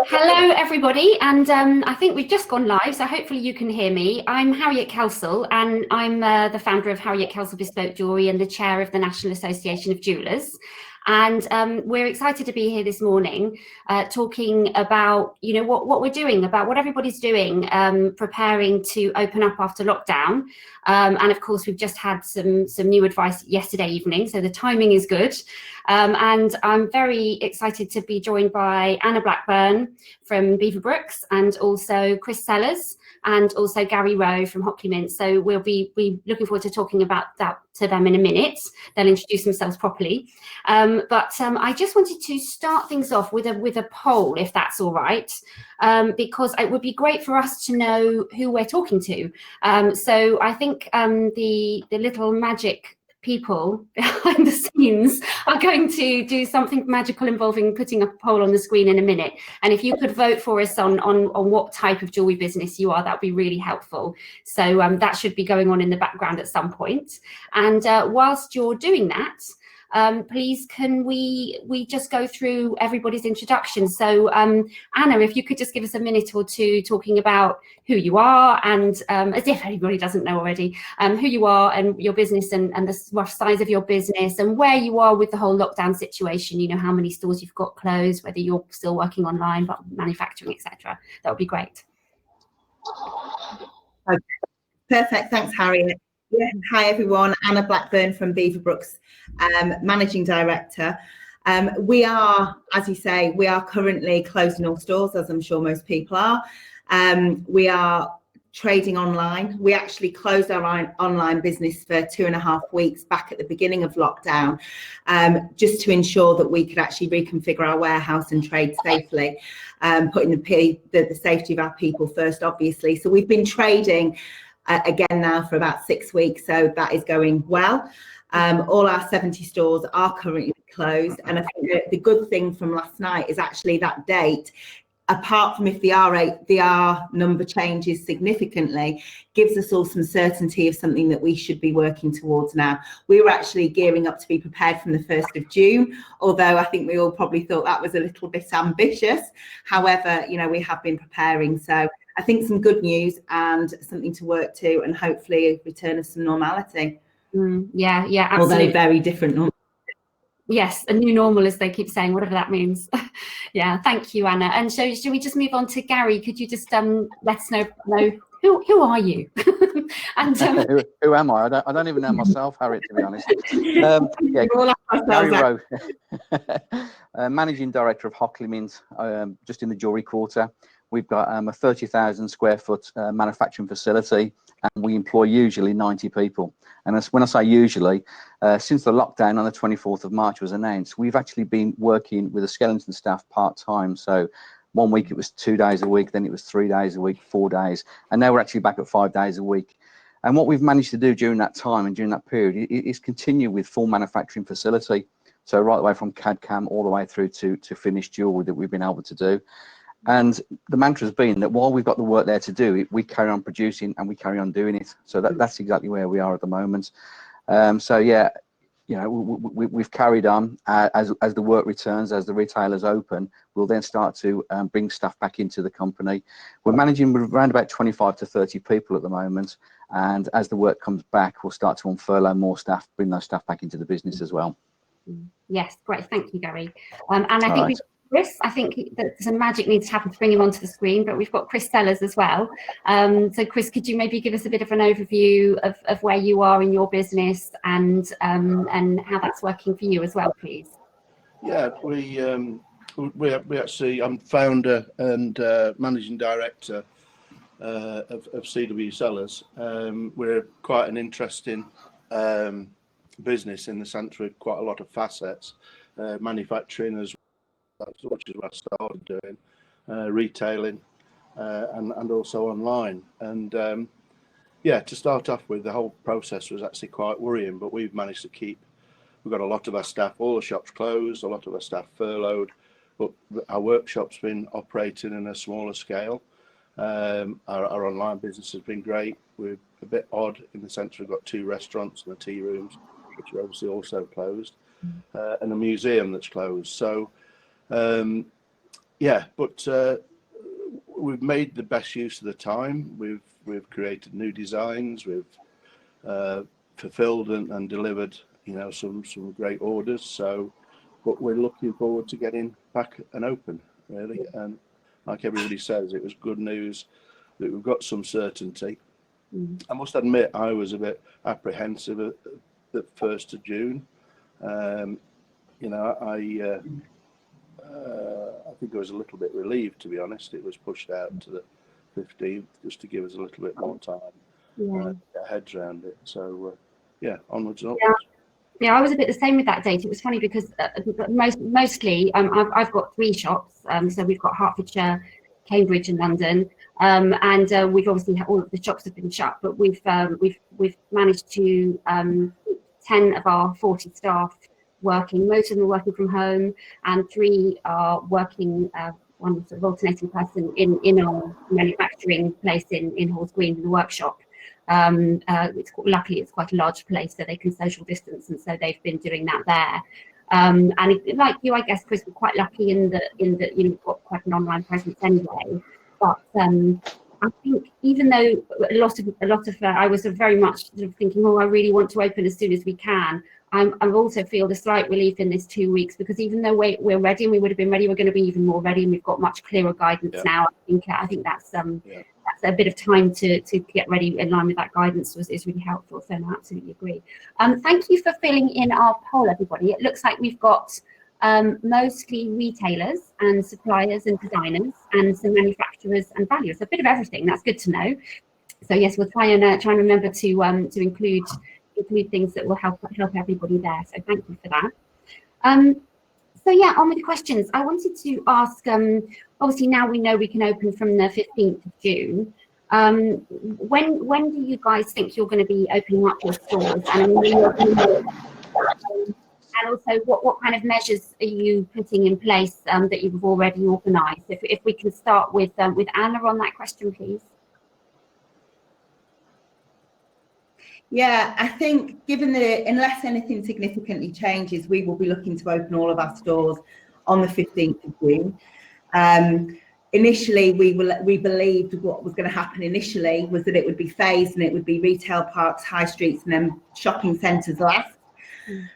Hello everybody, and I think we've just gone live, so hopefully you can hear me. I'm Harriet Kelsall, and I'm the founder of Harriet Kelsall Bespoke Jewellery and the chair of the National Association of Jewellers. And we're excited to be here this morning talking about, what we're doing, about what everybody's doing, preparing to open up after lockdown. And of course, we've just had some new advice yesterday evening, so the timing is good. And I'm very excited to be joined by Anna Blackburn from Beaverbrookes, and also Chris Sellers, and also Gary Rowe from Hockley Mint. So we'll be looking forward to talking about that to them in a minute. They'll introduce themselves properly. But I just wanted to start things off with a poll, if that's all right, because it would be great for us to know who we're talking to. So I think the little magic people behind the scenes are going to do something magical involving putting a poll on the screen in a minute. And if you could vote for us on what type of jewelry business you are, that would be really helpful. So that should be going on in the background at some point. And whilst you're doing that, please can we just go through everybody's introduction. So Anna, if you could just give us a minute or two talking about who you are, and as if anybody doesn't know already, who you are and your business, and the rough size of your business, and where you are with the whole lockdown situation, how many stores you've got closed, whether you're still working online, but manufacturing, etc. That would be great. Okay. Perfect, thanks Harriet. Yeah. Hi everyone, Anna Blackburn from Beaverbrookes, Managing Director. We are, as you say, we are currently closing all stores, as I'm sure most people are. We are trading online. We actually closed our online business for 2.5 weeks back at the beginning of lockdown, just to ensure that we could actually reconfigure our warehouse and trade safely, putting the safety of our people first, obviously. So we've been trading again now for about 6 weeks, so that is going well. All our 70 stores are currently closed, and I think the good thing from last night is actually that date, apart from if the R number changes significantly, gives us all some certainty of something that we should be working towards now. We were actually gearing up to be prepared from the 1st of June, although I think we all probably thought that was a little bit ambitious. However, we have been preparing. So I think some good news and something to work to, and hopefully a return of some normality. Yeah, absolutely. Although very different normal. Yes, a new normal, as they keep saying, whatever that means. Yeah, thank you, Anna. And so should we just move on to Gary? Could you just let us know who are you? And who am I? I don't even know myself, Harriet, to be honest. Yeah, Gary Rowe, Managing Director of Hockley Mint, just in the Jewellery Quarter. We've got a 30,000 square foot manufacturing facility, and we employ usually 90 people. And when I say usually, since the lockdown on the 24th of March was announced, we've actually been working with a skeleton staff part-time. So 1 week it was 2 days a week, then it was 3 days a week, 4 days, and now we're actually back at 5 days a week. And what we've managed to do during that time and during that period is continue with full manufacturing facility. So right away from CAD/CAM all the way through to finished jewellery that we've been able to do. And the mantra has been that while we've got the work there to do, we carry on producing and we carry on doing it. So that's exactly where we are at the moment. So yeah, we've carried on as the work returns, as the retailers open, we'll then start to bring staff back into the company. We're managing around about 25 to 30 people at the moment. And as the work comes back, we'll start to unfurlough more staff, bring those staff back into the business as well. Yes, great. Thank you, Gary. And I think Chris, I think that some magic needs to happen to bring him onto the screen, but we've got Chris Sellers as well. So Chris, could you maybe give us a bit of an overview of where you are in your business and how that's working for you as well, please? Yeah, we actually, I'm founder and managing director of CW Sellers. We're quite an interesting business in the sense with quite a lot of facets, manufacturing as well, which is what I started doing, retailing, and also online. And yeah, to start off with, the whole process was actually quite worrying, but we've managed to keep. We've got a lot of our staff, all the shops closed, a lot of our staff furloughed, but our workshop's been operating in a smaller scale. Our online business has been great. We're a bit odd in the sense we've got 2 restaurants and the tea rooms, which are obviously also closed, and a museum that's closed. So yeah, but we've made the best use of the time. We've created new designs. We've fulfilled and delivered, you know, some great orders. So, but we're looking forward to getting back and open, really. And like everybody says, it was good news that we've got some certainty. I must admit, I was a bit apprehensive at the 1st of June. You know, I think I was a little bit relieved, to be honest. It was pushed out to the 15th just to give us a little bit more time to get our heads around it. So, yeah, onwards and upwards. Yeah, I was a bit the same with that date. It was funny because mostly I've got 3 shops. So we've got Hertfordshire, Cambridge, and London, and we've obviously had, all of the shops have been shut, but we've managed to 10 of our 40 staff working. Most of them are working from home, and 3 are working. One sort of alternating person in our manufacturing place in Halls Green, in the workshop. Luckily it's quite a large place, so they can social distance, and so they've been doing that there. And like you, I guess, Chris, we're quite lucky in that you know, we've got quite an online presence anyway. But I think even though a lot of I was very much sort of thinking, oh, I really want to open as soon as we can. I also feel the slight relief in this 2 weeks, because even though we're ready, and we would have been ready, we're going to be even more ready, and we've got much clearer guidance now. I think that's a bit of time to get ready in line with that guidance is really helpful. So no, I absolutely agree. Thank you for filling in our poll, everybody. It looks like we've got mostly retailers and suppliers and designers and some manufacturers and valuers. A bit of everything. That's good to know. So yes, we'll try and remember to include things that will help everybody there. So thank you for that. So yeah, on with the questions. I wanted to ask, obviously now we know we can open from the 15th of June. When do you guys think you're going to be opening up your stores? And also, what kind of measures are you putting in place that you've already organised? If we can start with Anna on that question, please. Yeah, I think given that unless anything significantly changes, we will be looking to open all of our stores on the 15th of June. Initially, we believed what was going to happen initially was that it would be phased, and it would be retail parks, high streets, and then shopping centres last.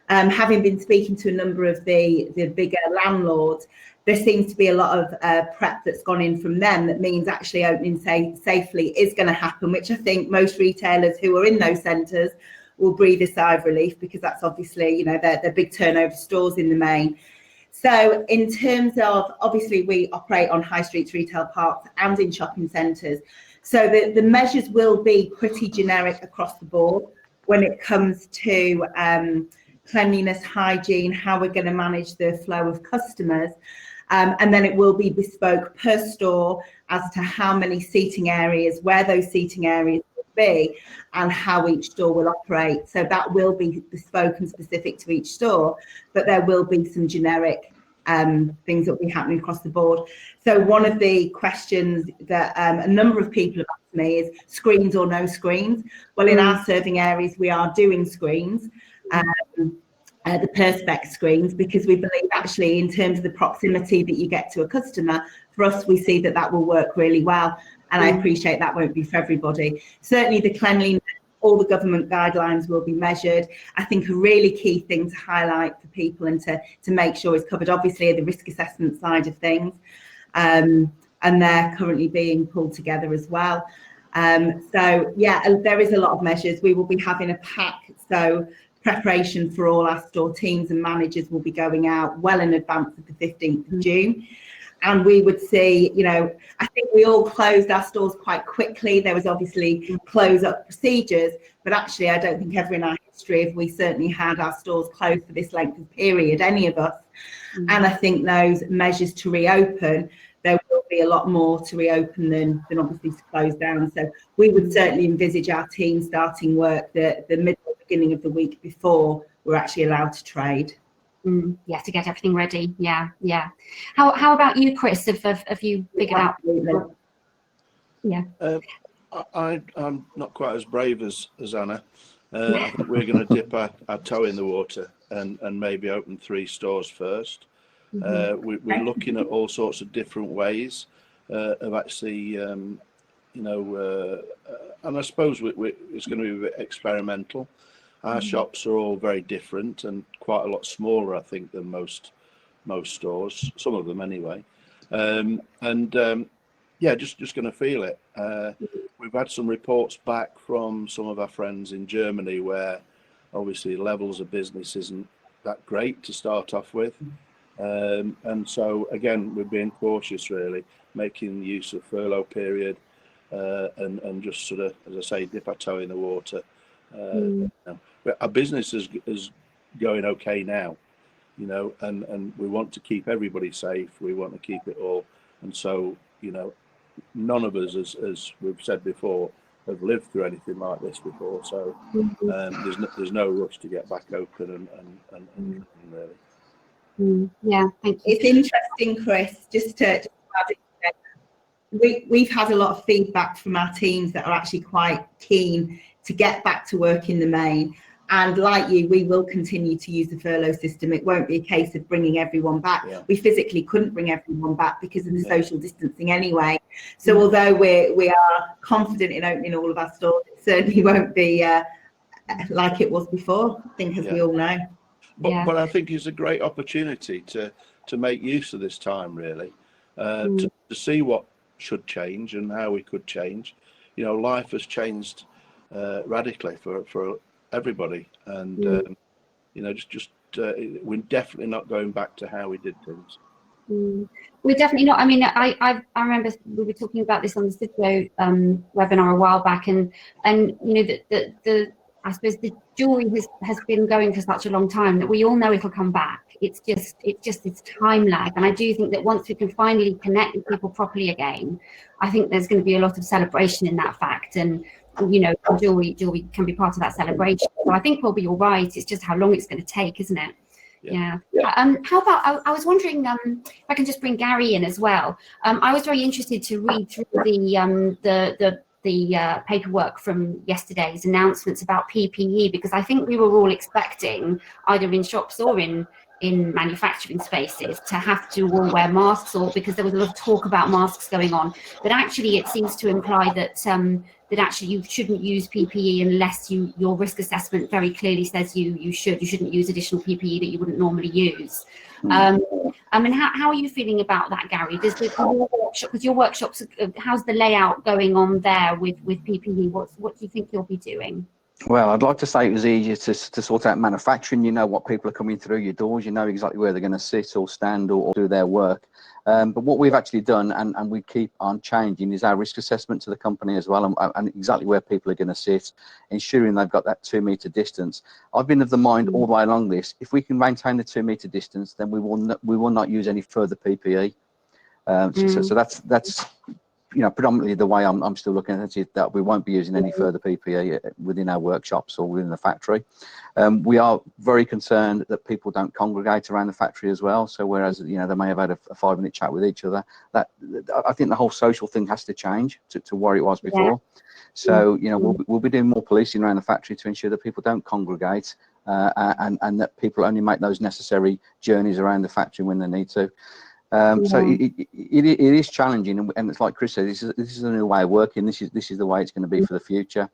Having been speaking to a number of the bigger landlords, there seems to be a lot of prep that's gone in from them. That means actually opening safely is going to happen, which I think most retailers who are in those centres will breathe a sigh of relief, because that's obviously, you know, they're big turnover stores in the main. So in terms of, obviously we operate on high streets, retail parks, and in shopping centres. So the measures will be pretty generic across the board when it comes to cleanliness, hygiene, how we're going to manage the flow of customers. And then it will be bespoke per store as to how many seating areas, where those seating areas will be, and how each store will operate. So that will be bespoke and specific to each store, but there will be some generic things that will be happening across the board. So one of the questions that a number of people have asked me is screens or no screens. Well, in our serving areas, we are doing screens. The perspex screens, because we believe actually in terms of the proximity that you get to a customer, for us we see that will work really well, and I appreciate that won't be for everybody. Certainly the cleanliness, all the government guidelines will be measured. I think a really key thing to highlight for people and to make sure is covered, obviously, the risk assessment side of things, and they're currently being pulled together as well. So yeah, there is a lot of measures. We will be having a pack, so preparation for all our store teams and managers will be going out well in advance of the 15th of June. And we would see, you know, I think we all closed our stores quite quickly. There was obviously close up procedures, but actually I don't think ever in our history have we certainly had our stores closed for this length of period, any of us. And I think those measures to reopen, there will be a lot more to reopen than obviously to close down. So we would certainly envisage our team starting work the beginning of the week before we're actually allowed to trade. Yeah, to get everything ready. Yeah. How about you, Chris? Have you figured out? Yeah. I'm not quite as brave as Anna. I think we're going to dip our toe in the water and maybe open 3 stores first. We're looking at all sorts of different ways of actually, and I suppose it's going to be a bit experimental. Our shops are all very different and quite a lot smaller, I think, than most stores. Some of them, anyway. Yeah, just going to feel it. We've had some reports back from some of our friends in Germany where obviously levels of business isn't that great to start off with. And so again, we're being cautious, really, making use of furlough period and just sort of, as I say, dip our toe in the water. But our business is going okay now, and we want to keep everybody safe. We want to keep it all, and so none of us, as we've said before, have lived through anything like this before. So there's no rush to get back open and really. Yeah, thank you. It's interesting, Chris, just to add it, we've had a lot of feedback from our teams that are actually quite keen to get back to work in the main. And like you, we will continue to use the furlough system. It won't be a case of bringing everyone back. Yeah. We physically couldn't bring everyone back because of the social distancing anyway. So although we are confident in opening all of our stores, it certainly won't be like it was before, I think, as we all know. But I think it's a great opportunity to make use of this time, really, to see what should change and how we could change. Life has changed radically for everybody, and we're definitely not going back to how we did things. We're definitely not. I mean, I remember we were talking about this on the Citro webinar a while back, and the I suppose the jewellery has been going for such a long time that we all know it'll come back. It's just this time lag, and I do think that once we can finally connect with people properly again, I think there's going to be a lot of celebration in that fact, and jewellery can be part of that celebration. So I think we'll be all right. It's just how long it's going to take, isn't it? Yeah. How about, I was wondering if I can just bring Gary in as well. I was very interested to read through the paperwork from yesterday's announcements about PPE, because I think we were all expecting, either in shops or in manufacturing spaces, to have to all wear masks, or because there was a lot of talk about masks going on. But actually it seems to imply that that actually you shouldn't use PPE unless your risk assessment very clearly says you shouldn't use additional PPE that you wouldn't normally use. I mean, how are you feeling about that, Gary? Does your workshops, how's the layout going on there with PPE? What do you think you'll be doing? Well, I'd like to say it was easier to sort out manufacturing. You know what people are coming through your doors. You know exactly where they're going to sit or stand or do their work. But what we've actually done, and we keep on changing, is our risk assessment to the company as well, and exactly where people are going to sit, ensuring they've got that 2 metre distance. I've been of the mind all the way along this, if we can maintain the 2 metre distance, then we will not use any further PPE. So that's predominantly the way I'm still looking at it, that we won't be using any further PPE within our workshops or within the factory. We are very concerned that people don't congregate around the factory as well. So whereas they may have had a 5-minute chat with each other, that I think the whole social thing has to change to where it was before. So we'll be doing more policing around the factory to ensure that people don't congregate and that people only make those necessary journeys around the factory when they need to. So it is challenging, and it's like Chris said, this is a new way of working. This is the way it's going to be for the future.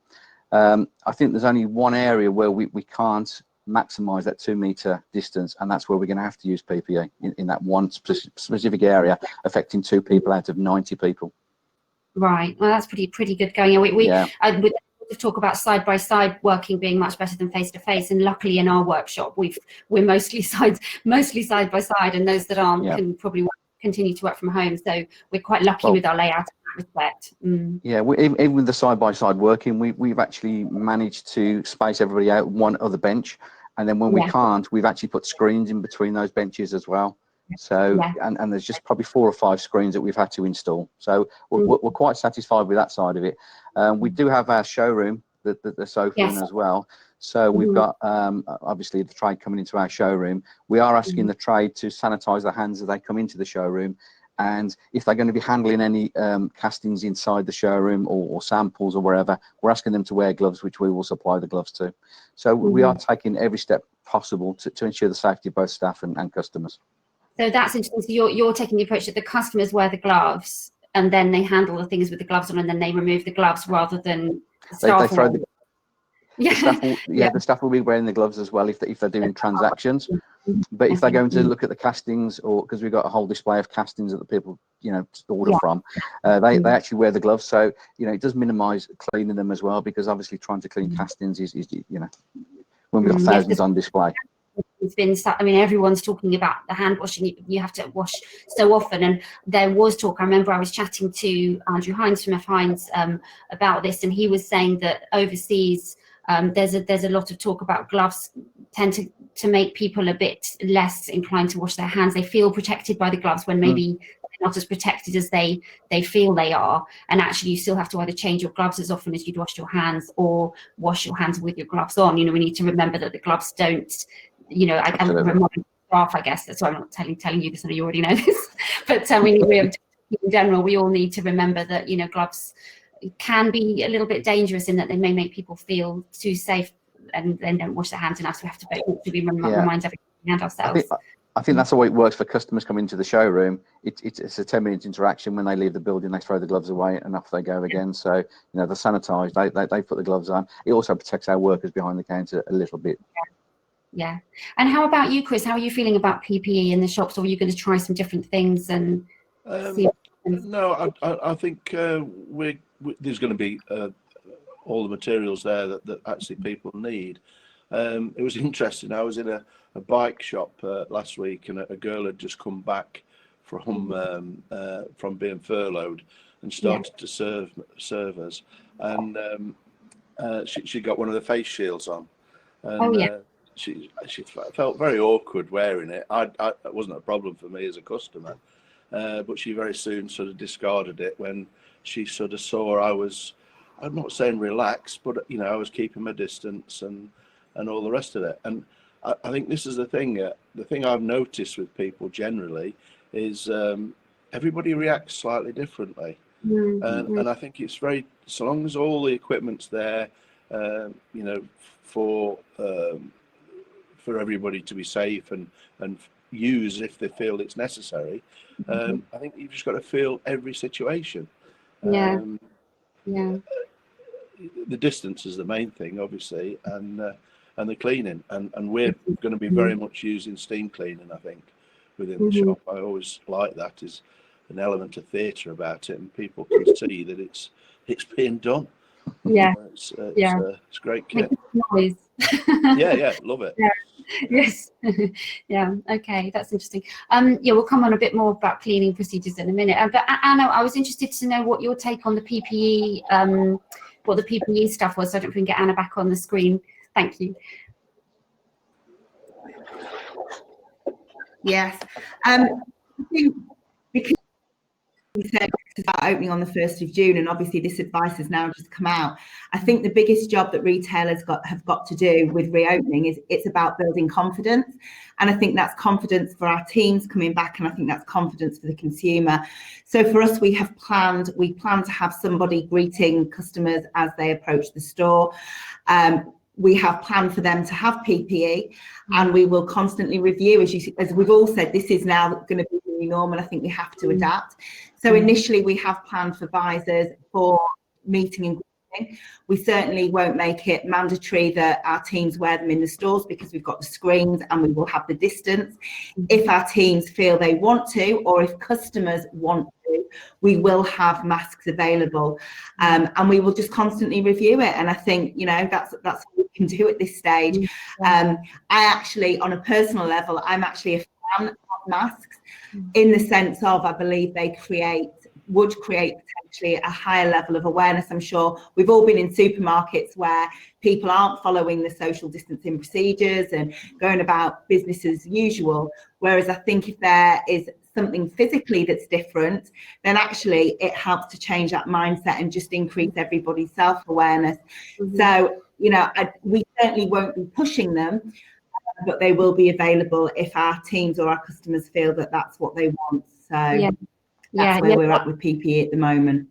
I think there's only one area where we can't maximise that 2 metre distance, and that's where we're going to have to use PPE in that one specific area affecting 2 people out of 90 people. Right. Well, that's pretty good going. We talk about side-by-side working being much better than face-to-face, and luckily in our workshop we're mostly side by side, and those that aren't can probably continue to work from home, so we're quite lucky with our layout in that respect. Yeah, even with the side-by-side working, we've actually managed to space everybody out one other bench, and then when we can't, we've actually put screens in between those benches as well. So and there's just probably 4 or 5 screens that we've had to install, so we're quite satisfied with that side of it. We do have our showroom, the sofa in as well, so we've got obviously the trade coming into our showroom. We are asking the trade to sanitize their hands as they come into the showroom, and if they're going to be handling any castings inside the showroom or samples or wherever, we're asking them to wear gloves, which we will supply the gloves to. So we are taking every step possible to ensure the safety of both staff and customers. So that's interesting. So you're taking the approach that the customers wear the gloves and then they handle the things with the gloves on, and then they remove the gloves rather than staff. They throw the staff will, Yeah. the staff will be wearing the gloves as well if they're doing transactions. But if they're going to look at the castings, or because we've got a whole display of castings that the people, you know, order from, they actually wear the gloves. So, you know, it does minimise cleaning them as well, because obviously trying to clean castings is you know, when we've got thousands on display. It's been, I mean, everyone's talking about the hand washing. You have to wash so often, and there was talk. I remember I was chatting to Andrew Hines from F. Hines about this, and he was saying that overseas there's a lot of talk about gloves tend to make people a bit less inclined to wash their hands. They feel protected by the gloves when maybe they're not as protected as they feel they are. And actually, you still have to either change your gloves as often as you'd wash your hands, or wash your hands with your gloves on. You know, we need to remember that the gloves don't. You know, I remind staff, I guess. That's why I'm not telling you this, and you already know this. But we in general, we all need to remember that, you know, gloves can be a little bit dangerous in that they may make people feel too safe and then don't wash their hands enough. So we have to be reminded every time and ourselves. I think that's the way it works for customers coming into the showroom. It's a 10-minute interaction. When they leave the building, they throw the gloves away and off they go again. So, you know, they're sanitised. They put the gloves on. It also protects our workers behind the counter a little bit. Yeah. And how about you, Chris? How are you feeling about PPE in the shops? Or are you going to try some different things and see? No, I think there's going to be all the materials there that actually people need. It was interesting. I was in a bike shop last week, and a girl had just come back from being furloughed and started to serve us, and she got one of the face shields on, and she felt very awkward wearing it. It wasn't a problem for me as a customer, but she very soon sort of discarded it when she sort of saw I'm not saying relaxed, but, you know, I was keeping my distance and all the rest of it. And I think this is the thing I've noticed with people generally is everybody reacts slightly differently. And I think it's so long as all the equipment's there, you know, for everybody to be safe and use if they feel it's necessary. I think you've just got to feel every situation. The distance is the main thing, obviously, and the cleaning, and we're going to be very much using steam cleaning, I think, within the shop. I always like that is an element of theatre about it, and people can see that it's being done. It's great kit. Noise. yeah, love it. Yes. Yeah. Okay, that's interesting. We'll come on a bit more about cleaning procedures in a minute. But Anna, I was interested to know what your take on the PPE, what the PPE stuff was. So I don't know if we can get Anna back on the screen. Thank you. Yes. I think because we said to start opening on the 1st of June, and obviously this advice has now just come out, I think the biggest job that retailers have got to do with reopening is it's about building confidence. And I think that's confidence for our teams coming back, and I think that's confidence for the consumer. So for us, we plan to have somebody greeting customers as they approach the store. We have planned for them to have PPE, and we will constantly review, as we've all said, this is now going to be the new norm, and I think we have to adapt. So initially we have planned for visors for meeting and greeting. We certainly won't make it mandatory that our teams wear them in the stores, because we've got the screens and we will have the distance. If our teams feel they want to, or if customers want to, we will have masks available, and we will just constantly review it. And I think, you know, that's what we can do at this stage. I actually, on a personal level, I'm actually a fan of masks, in the sense of I believe they would create potentially a higher level of awareness. I'm sure we've all been in supermarkets where people aren't following the social distancing procedures and going about business as usual. Whereas I think if there is something physically that's different, then actually it helps to change that mindset and just increase everybody's self-awareness. So, you know, we certainly won't be pushing them, but they will be available if our teams or our customers feel that that's what they want. So that's where we're at with PPE at the moment.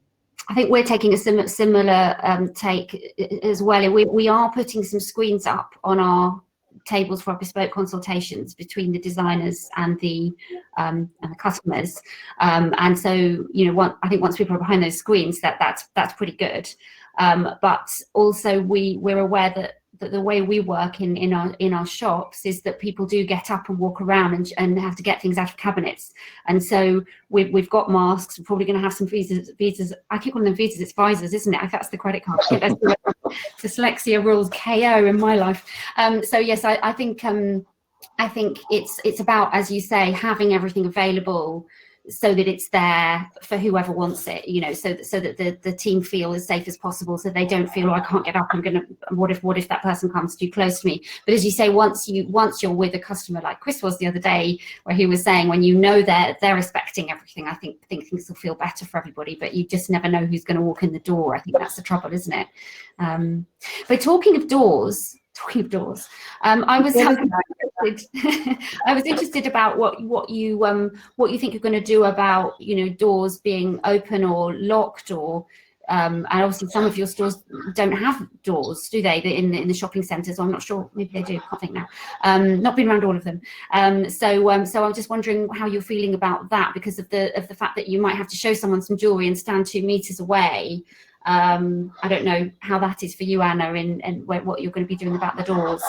I think we're taking a similar take as well. We are putting some screens up on our tables for our bespoke consultations between the designers and the customers. And so, you know, I think once people are behind those screens, that's pretty good. But also we're aware that the way we work in our shops is that people do get up and walk around and have to get things out of cabinets. And so we've got masks. We're probably going to have some visas. I keep calling them visas. It's visors, isn't it? That's the credit card. Dyslexia rules KO in my life. So yes, I think it's about, as you say, having everything available so that it's there for whoever wants it, you know, so that the team feel as safe as possible, so they don't feel, oh, I can't get up, what if that person comes too close to me. But as you say, once you're with a customer, like Chris was the other day, where he was saying, when you know they're respecting everything, I think things will feel better for everybody, but you just never know who's going to walk in the door. I think that's the trouble, isn't it? But talking of doors, I was interested about what you think you're going to do about, you know, doors being open or locked, or and obviously some of your stores don't have doors, do they? In the shopping centres, I'm not sure. Maybe they do. I can't think now. Not been around all of them. So I'm just wondering how you're feeling about that, because of the fact that you might have to show someone some jewellery and stand 2 meters away. I don't know how that is for you, Anna, and what you're going to be doing about the doors.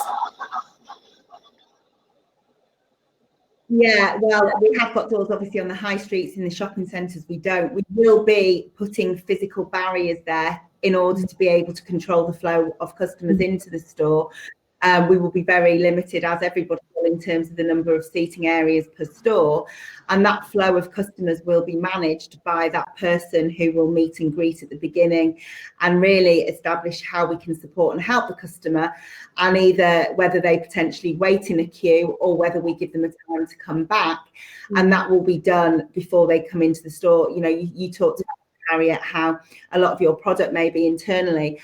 Yeah, well, we have got doors obviously on the high streets. In the shopping centres we don't. We will be putting physical barriers there in order to be able to control the flow of customers into the store. We will be very limited, as everybody will, in terms of the number of seating areas per store, and that flow of customers will be managed by that person who will meet and greet at the beginning and really establish how we can support and help the customer, and either whether they potentially wait in a queue or whether we give them a time to come back. And that will be done before they come into the store. You know, you talked about, Harriet, how a lot of your product may be internally.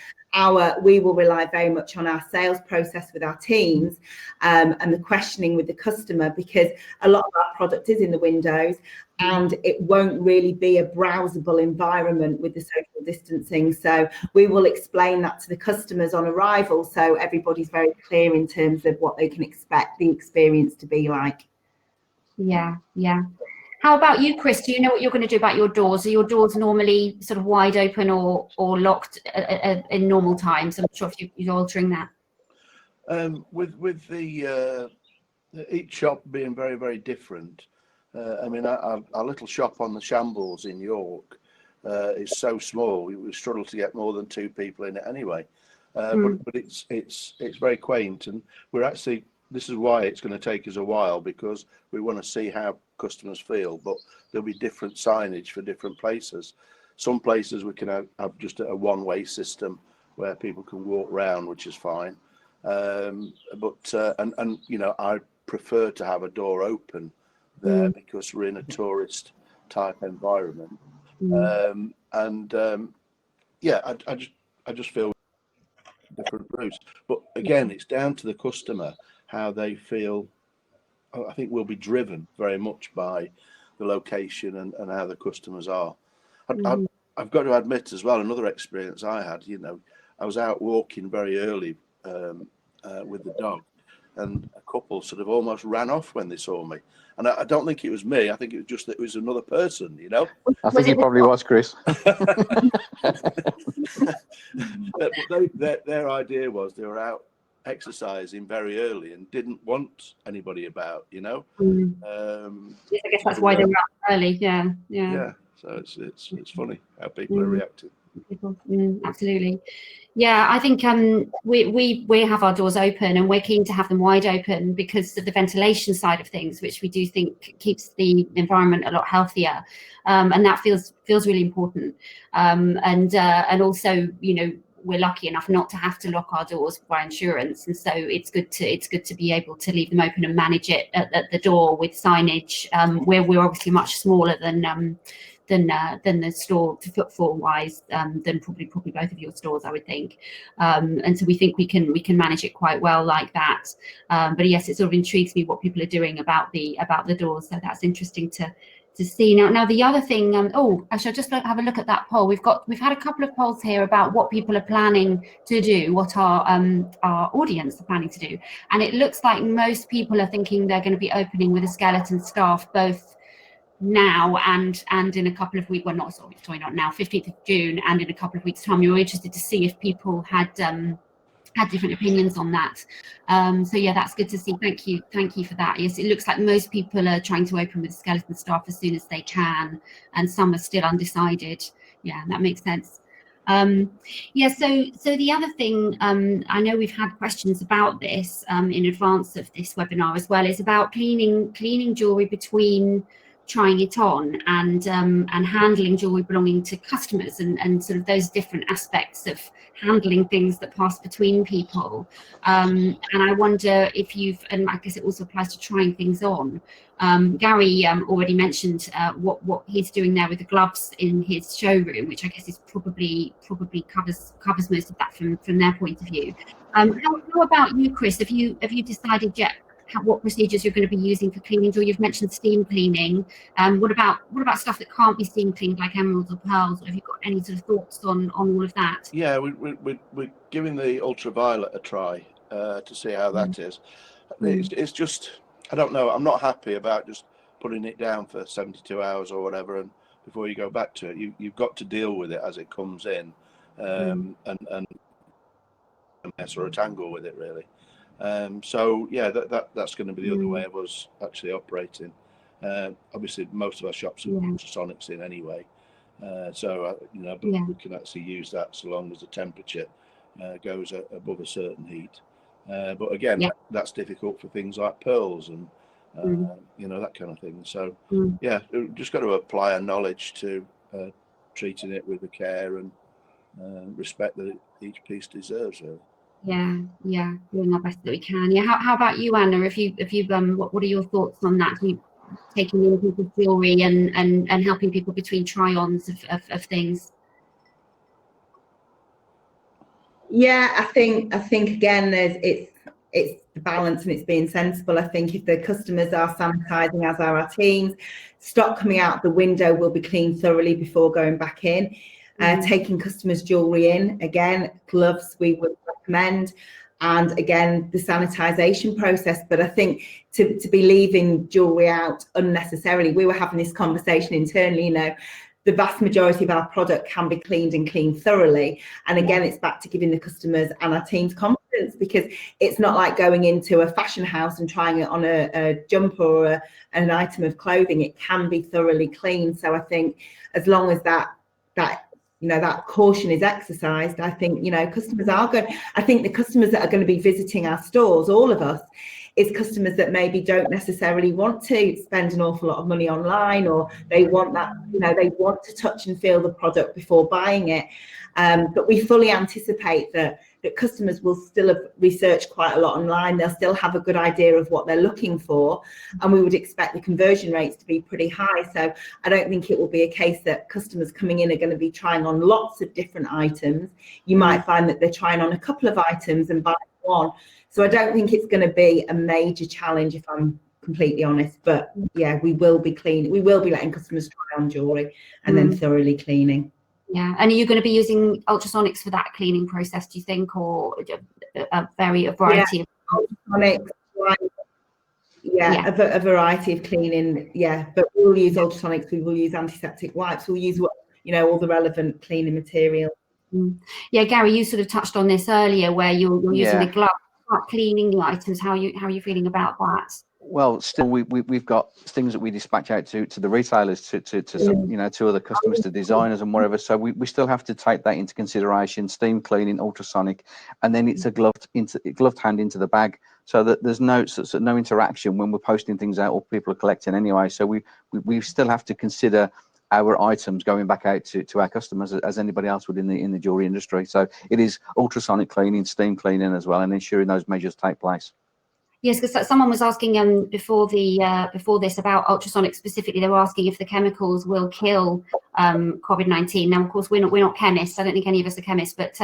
We will rely very much on our sales process with our teams, and the questioning with the customer, because a lot of our product is in the windows and it won't really be a browsable environment with the social distancing. So we will explain that to the customers on arrival, so everybody's very clear in terms of what they can expect the experience to be like. Yeah. How about you, Chris? Do you know what you're going to do about your doors? Are your doors normally sort of wide open or locked in normal times? I'm not sure if you're altering that. With the each shop being very, very different. I mean, our little shop on the Shambles in York is so small. We struggle to get more than 2 people in it anyway. But it's very quaint, and we're actually. This is why it's going to take us a while, because we want to see how customers feel, but there'll be different signage for different places. Some places we can have just a one-way system where people can walk round, which is fine. But you know, I prefer to have a door open there because we're in a tourist type environment. Yeah, I just feel different routes. But again, it's down to the customer how they feel. I think we'll be driven very much by the location and how the customers are. I've got to admit as well, another experience I had, you know, I was out walking very early with the dog, and a couple sort of almost ran off when they saw me. And I don't think it was me. I think it was just that it was another person, you know. I think it probably was, Chris. But their idea was they were out exercising very early and didn't want anybody about, you know. I guess that's why they were up early. Yeah. So it's funny how people are reacting. Absolutely. Yeah, I think we have our doors open, and we're keen to have them wide open because of the ventilation side of things, which we do think keeps the environment a lot healthier, and that feels really important. And also, you know, we're lucky enough not to have to lock our doors by insurance, and so it's good to be able to leave them open and manage it at the door with signage. We're obviously much smaller than the store footfall wise, than probably both of your stores, I would think. And so we think we can manage it quite well like that. But yes, it sort of intrigues me what people are doing about the doors. So that's interesting to see. Now the other thing, oh, I shall just have a look at that poll. We've had a couple of polls here about what people are planning to do, what our audience are planning to do, and it looks like most people are thinking they're going to be opening with a skeleton staff both now and in a couple of weeks. Well, not now, 15th of June, and in a couple of weeks' time. We were interested to see if people had different opinions on that. So yeah, that's good to see. Thank you for that. Yes, it looks like most people are trying to open with skeleton staff as soon as they can, and some are still undecided. Yeah, that makes sense. Yeah, so the other thing, I know we've had questions about this in advance of this webinar as well, is about cleaning jewellery between trying it on and handling jewellery belonging to customers, and sort of those different aspects of handling things that pass between people. And I wonder if you've, and I guess it also applies to trying things on. Gary already mentioned what he's doing there with the gloves in his showroom, which I guess is probably covers most of that from their point of view. How about you, Chris? Have you decided yet what procedures you're going to be using for cleaning jewelry? You've mentioned steam cleaning. What about stuff that can't be steam cleaned, like emeralds or pearls? Have you got any sort of thoughts on all of that? Yeah, we're giving the ultraviolet a try to see how that is. It's just, I don't know, I'm not happy about just putting it down for 72 hours or whatever, and before you go back to it, you've got to deal with it as it comes in, and mess or a tangle with it, really. So yeah, that's going to be the other way of us actually operating. Obviously, most of our shops have ultrasonics in anyway, so we can actually use that so long as the temperature goes above a certain heat. But again, that's difficult for things like pearls and that kind of thing. So yeah, we've just got to apply our knowledge to treating it with the care and respect that each piece deserves, really. Yeah, doing our best that we can. Yeah, how about you, Anna? If you what are your thoughts on that? You taking in people's jewelry and helping people between try-ons of things? Yeah, I think again, it's the balance and it's being sensible. I think if the customers are sanitising, as are our teams, stock coming out the window will be cleaned thoroughly before going back in. Taking customers' jewellery in, again, gloves we would recommend, and again the sanitisation process. But I think to be leaving jewellery out unnecessarily, we were having this conversation internally, the vast majority of our product can be cleaned and cleaned thoroughly. And again, it's back to giving the customers and our teams confidence, because it's not like going into a fashion house and trying it on a jumper or an item of clothing. It can be thoroughly cleaned. So I think as long as that caution is exercised, I think, customers are good. I think the customers that are going to be visiting our stores, all of us, is customers that maybe don't necessarily want to spend an awful lot of money online, or they want that, they want to touch and feel the product before buying it. But we fully anticipate that customers will still have researched quite a lot online. They'll still have a good idea of what they're looking for, and we would expect the conversion rates to be pretty high. So I don't think it will be a case that customers coming in are going to be trying on lots of different items. You might find that they're trying on a couple of items and buying one. So I don't think it's going to be a major challenge, if I'm completely honest. But yeah, we will be letting customers try on jewellery and then thoroughly cleaning. Yeah, and are you going to be using ultrasonics for that cleaning process, do you think, or a variety of ultrasonics? A variety of cleaning. Yeah, but we'll use ultrasonics. We will use antiseptic wipes. We'll use all the relevant cleaning material. Yeah, Gary, you sort of touched on this earlier, where you're using the glove cleaning the items. How are you feeling about that? Well, still, we've got things that we dispatch out to the retailers, to to other customers, to designers and whatever. So we still have to take that into consideration: steam cleaning, ultrasonic, and then it's a gloved hand into the bag, so that there's no interaction when we're posting things out or people are collecting anyway. So we still have to consider our items going back out to our customers as anybody else would in the jewelry industry. So it is ultrasonic cleaning, steam cleaning as well, and ensuring those measures take place. Yes, because someone was asking before this about ultrasonic specifically. They were asking if the chemicals will kill COVID-19. Now, of course, we're not chemists. I don't think any of us are chemists, but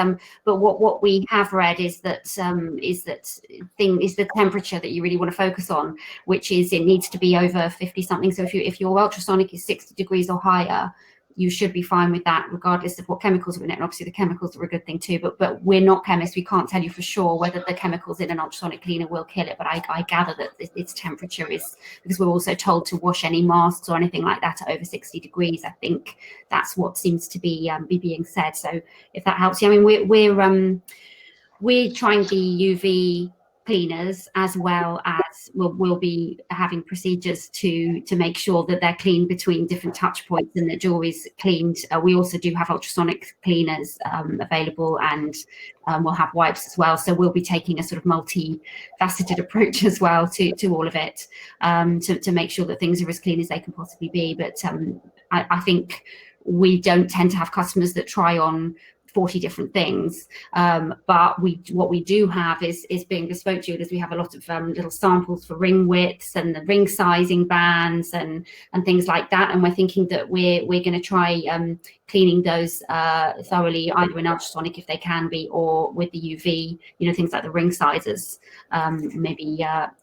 what we have read is that the temperature that you really want to focus on, which is it needs to be over 50 something. So if your ultrasonic is 60 degrees or higher, you should be fine with that, regardless of what chemicals are in it. And obviously, the chemicals are a good thing too. But we're not chemists. We can't tell you for sure whether the chemicals in an ultrasonic cleaner will kill it. But I gather that its temperature is, because we're also told to wash any masks or anything like that at over 60 degrees. I think that's what seems to be being said. So if that helps you, I mean, we're trying the UV cleaners, as well as we'll be having procedures to make sure that they're clean between different touch points and the jewelry's cleaned. We also do have ultrasonic cleaners available, and we'll have wipes as well. So we'll be taking a sort of multi-faceted approach as well to all of it, to make sure that things are as clean as they can possibly be. But I think we don't tend to have customers that try on 40 different things, but what we do have is being bespoke jewelers. We have a lot of little samples for ring widths and the ring sizing bands and things like that, and we're thinking that we're going to try cleaning those thoroughly, either in ultrasonic if they can be, or with the UV, things like the ring sizes, maybe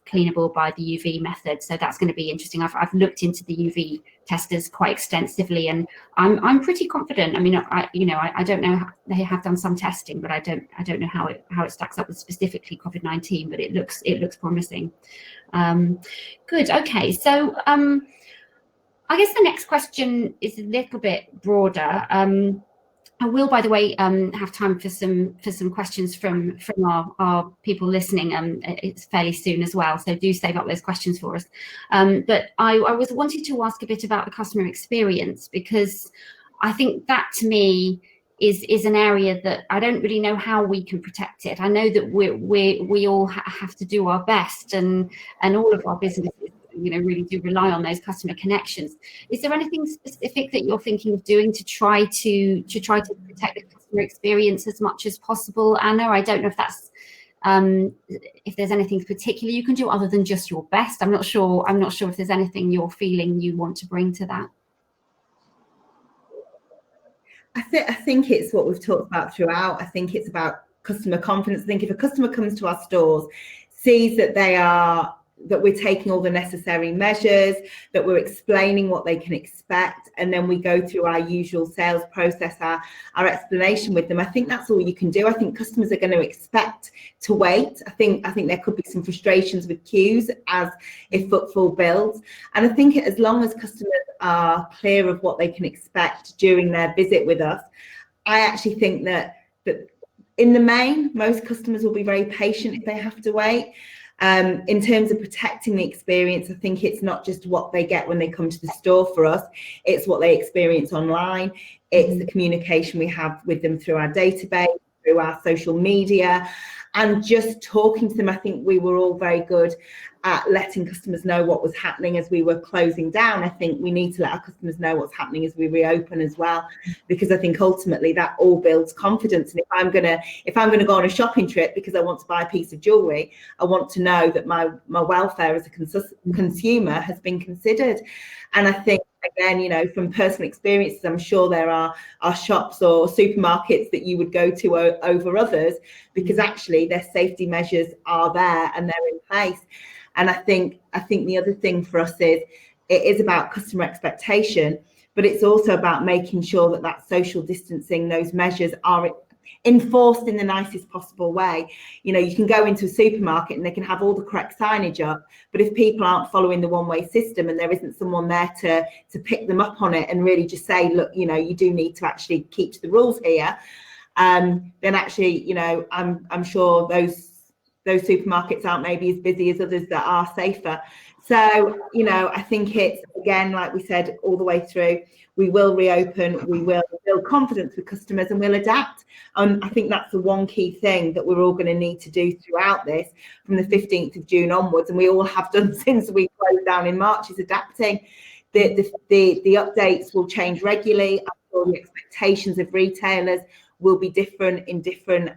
cleanable by the UV method. So that's going to be interesting. I've looked into the UV testers quite extensively, and I'm pretty confident. I mean, I don't know. They have done some testing, but I don't know how it stacks up with specifically COVID-19. But it looks promising. Good. Okay. So I guess the next question is a little bit broader. I will, by the way, have time for some questions from our people listening. It's fairly soon as well, so do save up those questions for us. But I was wanting to ask a bit about the customer experience, because I think that to me is an area that I don't really know how we can protect it. I know that we all have to do our best, and all of our businesses really do rely on those customer connections. Is there anything specific that you're thinking of doing to try to protect the customer experience as much as possible, Anna? I don't know if that's if there's anything particular you can do other than just your best. I'm not sure if there's anything you're feeling you want to bring to that. I think it's what we've talked about throughout. I think it's about customer confidence. I think if a customer comes to our stores, sees that that we're taking all the necessary measures, that we're explaining what they can expect, and then we go through our usual sales process, our explanation with them, I think that's all you can do. I think customers are going to expect to wait. I think there could be some frustrations with queues as if footfall builds. And I think as long as customers are clear of what they can expect during their visit with us, I actually think that in the main, most customers will be very patient if they have to wait. In terms of protecting the experience, I think it's not just what they get when they come to the store for us, it's what they experience online. It's the communication we have with them through our database, through our social media, and just talking to them. I think we were all very good at letting customers know what was happening as we were closing down. I think we need to let our customers know what's happening as we reopen as well, because I think ultimately that all builds confidence. And if I'm gonna go on a shopping trip because I want to buy a piece of jewelry, I want to know that my welfare as a consumer has been considered. And I think, again, from personal experiences, I'm sure there are shops or supermarkets that you would go to over others, because actually their safety measures are there and they're in place. And I think the other thing for us is it is about customer expectation, but it's also about making sure that social distancing, those measures are enforced in the nicest possible way. You can go into a supermarket and they can have all the correct signage up, but if people aren't following the one-way system and there isn't someone there to pick them up on it and really just say, look, you do need to actually keep to the rules here, then actually, I'm sure those supermarkets aren't maybe as busy as others that are safer. So, I think it's, again, like we said, all the way through, we will reopen, we will build confidence with customers, and we'll adapt. And I think that's the one key thing that we're all going to need to do throughout this from the 15th of June onwards, and we all have done since we closed down in March, is adapting. The updates will change regularly. I'm sure the expectations of retailers will be different in different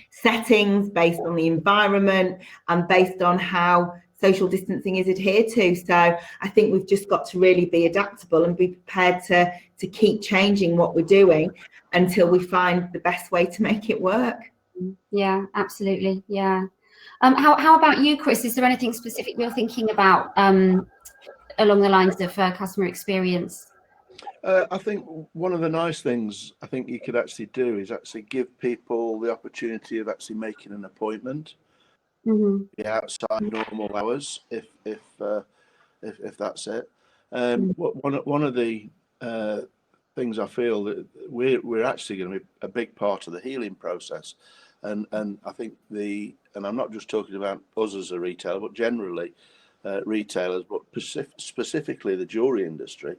settings, based on the environment, and based on how social distancing is adhered to. So I think we've just got to really be adaptable and be prepared to keep changing what we're doing until we find the best way to make it work. Yeah, absolutely. Yeah. How about you, Chris? Is there anything specific you're thinking about along the lines of customer experience? I think one of the nice things I think you could actually do is actually give people the opportunity of actually making an appointment. Mm-hmm. Outside normal hours, if that's it. One of the things I feel that we're actually going to be a big part of the healing process, and I think and I'm not just talking about us as a retailer, but generally retailers, but specifically the jewellery industry.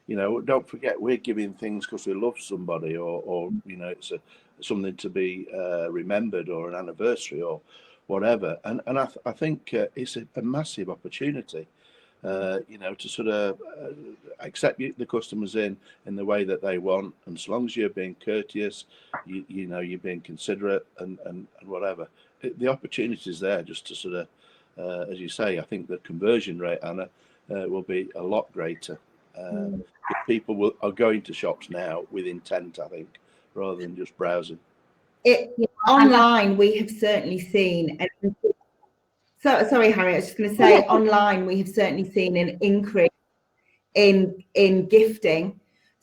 Don't forget, we're giving things because we love somebody, or it's something to be remembered, or an anniversary, or whatever. And I think it's a massive opportunity, to sort of accept the customers in the way that they want, and so long as you're being courteous, you're being considerate, and whatever, the opportunity is there just to sort of, as you say, I think the conversion rate, Anna, will be a lot greater. If people are going to shops now with intent, I think, rather than just browsing. Online, we have certainly seen, sorry, Harry, I was just going to say, online, we have certainly seen an increase in gifting.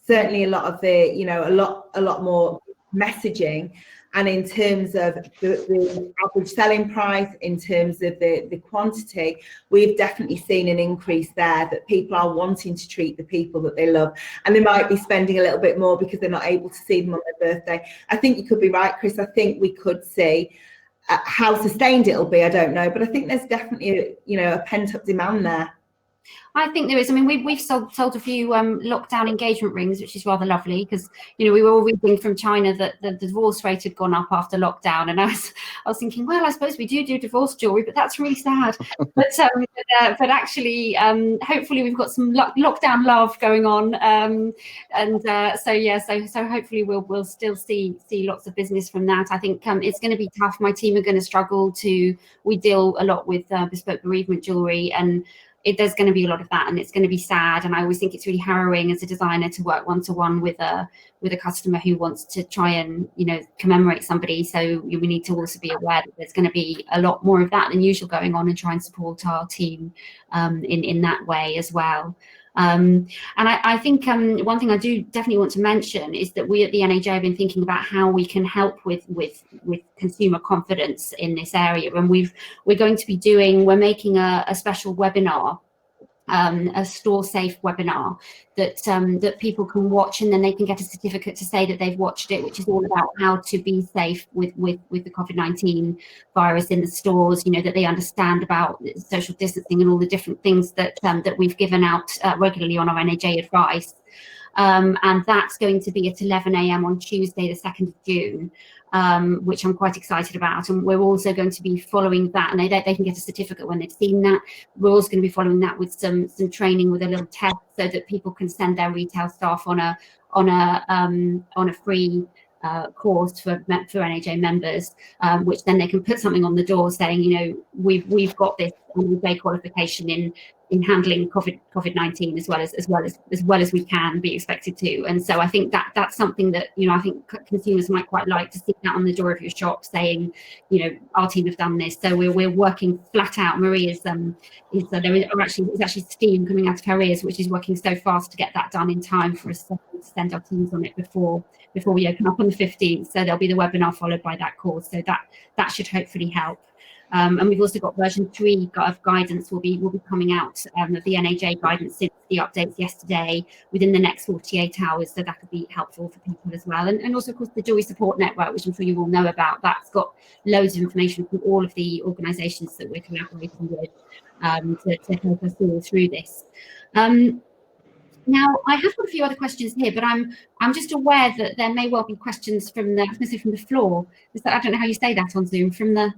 Certainly a lot of a lot more messaging, and in terms of the average selling price, in terms of the quantity, we've definitely seen an increase there, that people are wanting to treat the people that they love, and they might be spending a little bit more because they're not able to see them on their birthday. I think you could be right, Chris. I think we could see how sustained it'll be, I don't know, but I think there's definitely a pent-up demand there. I think there is. I mean, we've sold a few lockdown engagement rings, which is rather lovely, because we were all reading from China that the divorce rate had gone up after lockdown, and I was thinking, well, I suppose we do divorce jewelry, but that's really sad. but actually, hopefully we've got some lockdown love going on, so hopefully we'll still see lots of business from that. I think it's going to be tough. My team are going to struggle we deal a lot with bespoke bereavement jewelry, and there's going to be a lot of that, and it's going to be sad. And I always think it's really harrowing as a designer to work one-to-one with a customer who wants to try and commemorate somebody. So we need to also be aware that there's going to be a lot more of that than usual going on, and try and support our team in that way as well. And I think one thing I do definitely want to mention is that we at the NAJ have been thinking about how we can help with consumer confidence in this area, and we're making a special webinar, a store safe webinar that people can watch, and then they can get a certificate to say that they've watched it, which is all about how to be safe with the COVID-19 virus in the stores, that they understand about social distancing and all the different things that we've given out regularly on our NAJ advice. And that's going to be at 11 a.m. on Tuesday, the 2nd of June, which I'm quite excited about. And we're also going to be following that, and they can get a certificate when they've seen that. We're also going to be following that with some training, with a little test, so that people can send their retail staff on a free course for NAJ members, which then they can put something on the door saying, we've got this NAJ qualification in handling COVID-19 as well as we can be expected to. And so I think that's something that I think consumers might quite like to see that on the door of your shop, saying, our team have done this. So we're working flat out. Marie is it's actually steam coming out of her ears, which is working so fast to get that done in time for us to send our teams on it before we open up on the 15th. So there'll be the webinar followed by that course. So that should hopefully help. And we've also got version 3 of guidance will be coming out of the NAJ guidance since the updates yesterday within the next 48 hours. So that could be helpful for people as well. And also, of course, the Jewellery Support Network, which I'm sure you all know about, that's got loads of information from all of the organisations that we're collaborating with to help us all through this. Now, I have got a few other questions here, but I'm just aware that there may well be questions from the floor. I don't know how you say that on Zoom, from the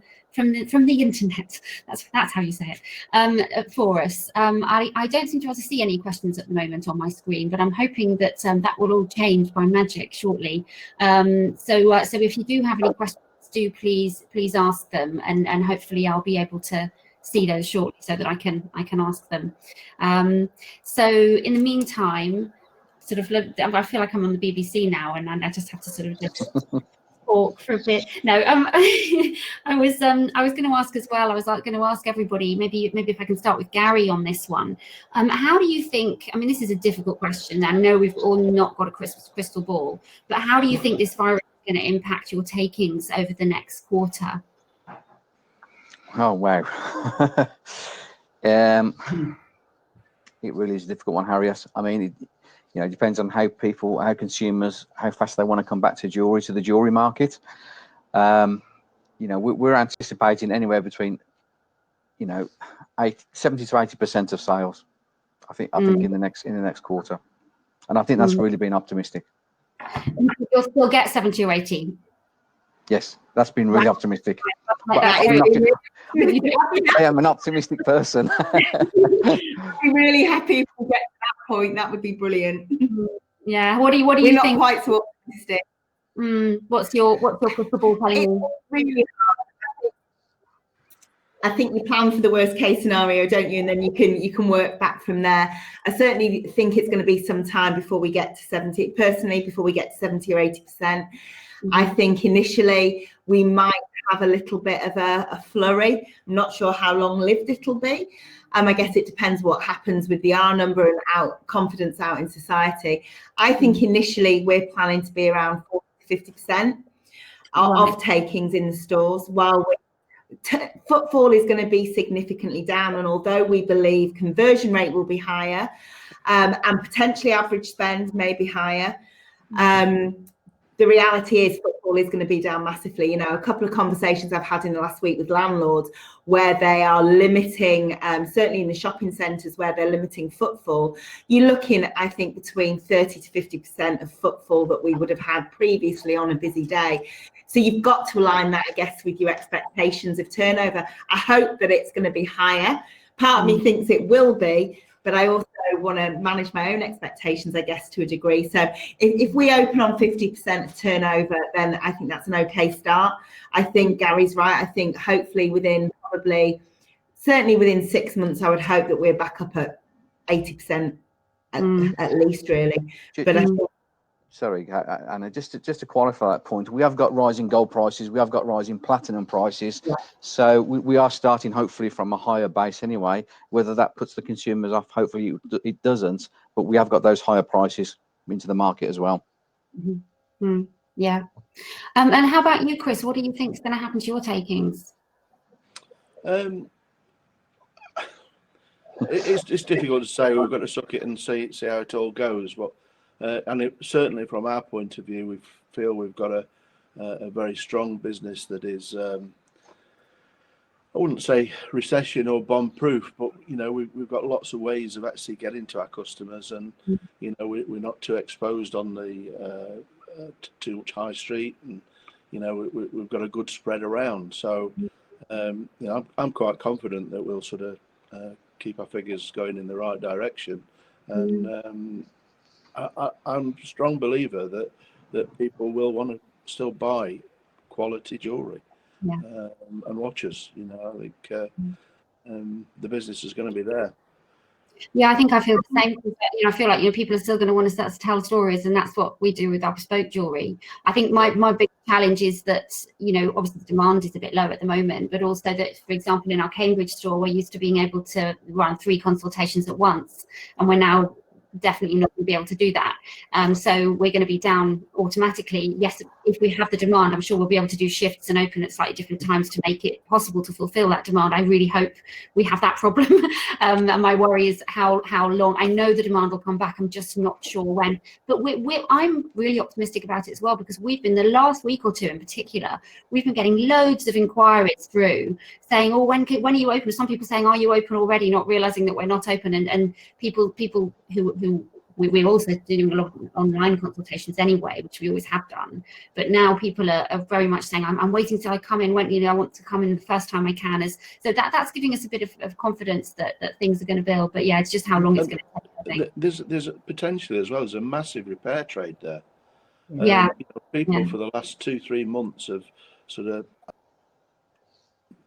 internet. That's how you say it, for us. I don't seem to be able to see any questions at the moment on my screen, but I'm hoping that that will all change by magic shortly. So if you do have any questions do please ask them, and hopefully I'll be able to see those shortly so that I can ask them. So in the meantime, sort of, I feel like I'm on the BBC now, and I just have to sort of just talk for a bit. No, I was going to ask as well. I was going to ask everybody, maybe if I can start with Gary on this one. How do you think? I mean, this is a difficult question. I know we've all not got a crystal ball, but how do you think this virus is going to impact your takings over the next quarter? Oh wow. It really is a difficult one, Harriet. I mean, it depends on how consumers, how fast they want to come back to the jewellery market. We're anticipating anywhere between, 70 to 80% of sales. I think in the next quarter, and I think that's really been optimistic. You'll still get 70 or 80. Yes, that's been really optimistic. But I am an optimistic person. I'd be really happy if we get to that point. That would be brilliant. Yeah. What do you We're think? Not quite so optimistic. What's your crystal ball telling you? Really hard. I think you plan for the worst case scenario, don't you? And then you can work back from there. I certainly think it's going to be some time before we get to 70. Personally, before we get to 70 or 80%. I think initially we might have a little bit of a flurry. I'm not sure how long lived it'll be. I guess it depends what happens with the R number and confidence out in society. I think initially we're planning to be around 40 to 50% of takings in the stores, while footfall is going to be significantly down. And although we believe conversion rate will be higher, and potentially average spend may be higher, the reality is footfall is going to be down massively. A couple of conversations I've had in the last week with landlords where they are limiting, certainly in the shopping centres where they're limiting footfall, you're looking, I think, between 30 to 50% of footfall that we would have had previously on a busy day. So you've got to align that, I guess, with your expectations of turnover. I hope that it's going to be higher. Part of me thinks it will be, but I also want to manage my own expectations, I guess, to a degree. So if we open on 50% of turnover, then I think that's an okay start. I think Gary's right. I think hopefully certainly within 6 months, I would hope that we're back up at 80% at least, really. But I think, sorry, Anna, just to qualify that point, we have got rising gold prices, we have got rising platinum prices, so we are starting hopefully from a higher base anyway. Whether that puts the consumers off, hopefully it doesn't, but we have got those higher prices into the market as well. Yeah. And how about you, Chris? What do you think is going to happen to your takings? It's difficult to say. We've got to suck it and see how it all goes. But and certainly from our point of view, we feel we've got a very strong business that is, I wouldn't say recession or bomb proof, but we've got lots of ways of actually getting to our customers, and we're not too exposed on the too much high street, and we've got a good spread around. So I'm quite confident that we'll sort of keep our figures going in the right direction, and I'm a strong believer that people will want to still buy quality jewellery and watches. I think the business is going to be there. Yeah, I think I feel the same. I feel like people are still going to want to start to tell stories, and that's what we do with our bespoke jewellery. I think my big challenge is that obviously the demand is a bit low at the moment, but also that, for example, in our Cambridge store, we're used to being able to run 3 consultations at once, and we're now definitely not going to be able to do that. So we're going to be down automatically. Yes, if we have the demand, I'm sure we'll be able to do shifts and open at slightly different times to make it possible to fulfill that demand. I really hope we have that problem. And my worry is how long. I know the demand will come back. I'm just not sure when. But I'm really optimistic about it as well, because we've been, the last week or two in particular, we've been getting loads of inquiries through saying, oh, when are you open? Some people saying, are you open already? Not realizing that we're not open. And people who we're also doing a lot of online consultations anyway, which we always have done. But now people are very much saying, I'm waiting till I come in when, I want to come in the first time I can. So that's giving us a bit of confidence that things are going to build. But yeah, it's just how long it's going to take, I think. There's potentially as well, there's a massive repair trade there. Yeah. People for the last 2-3 months sort of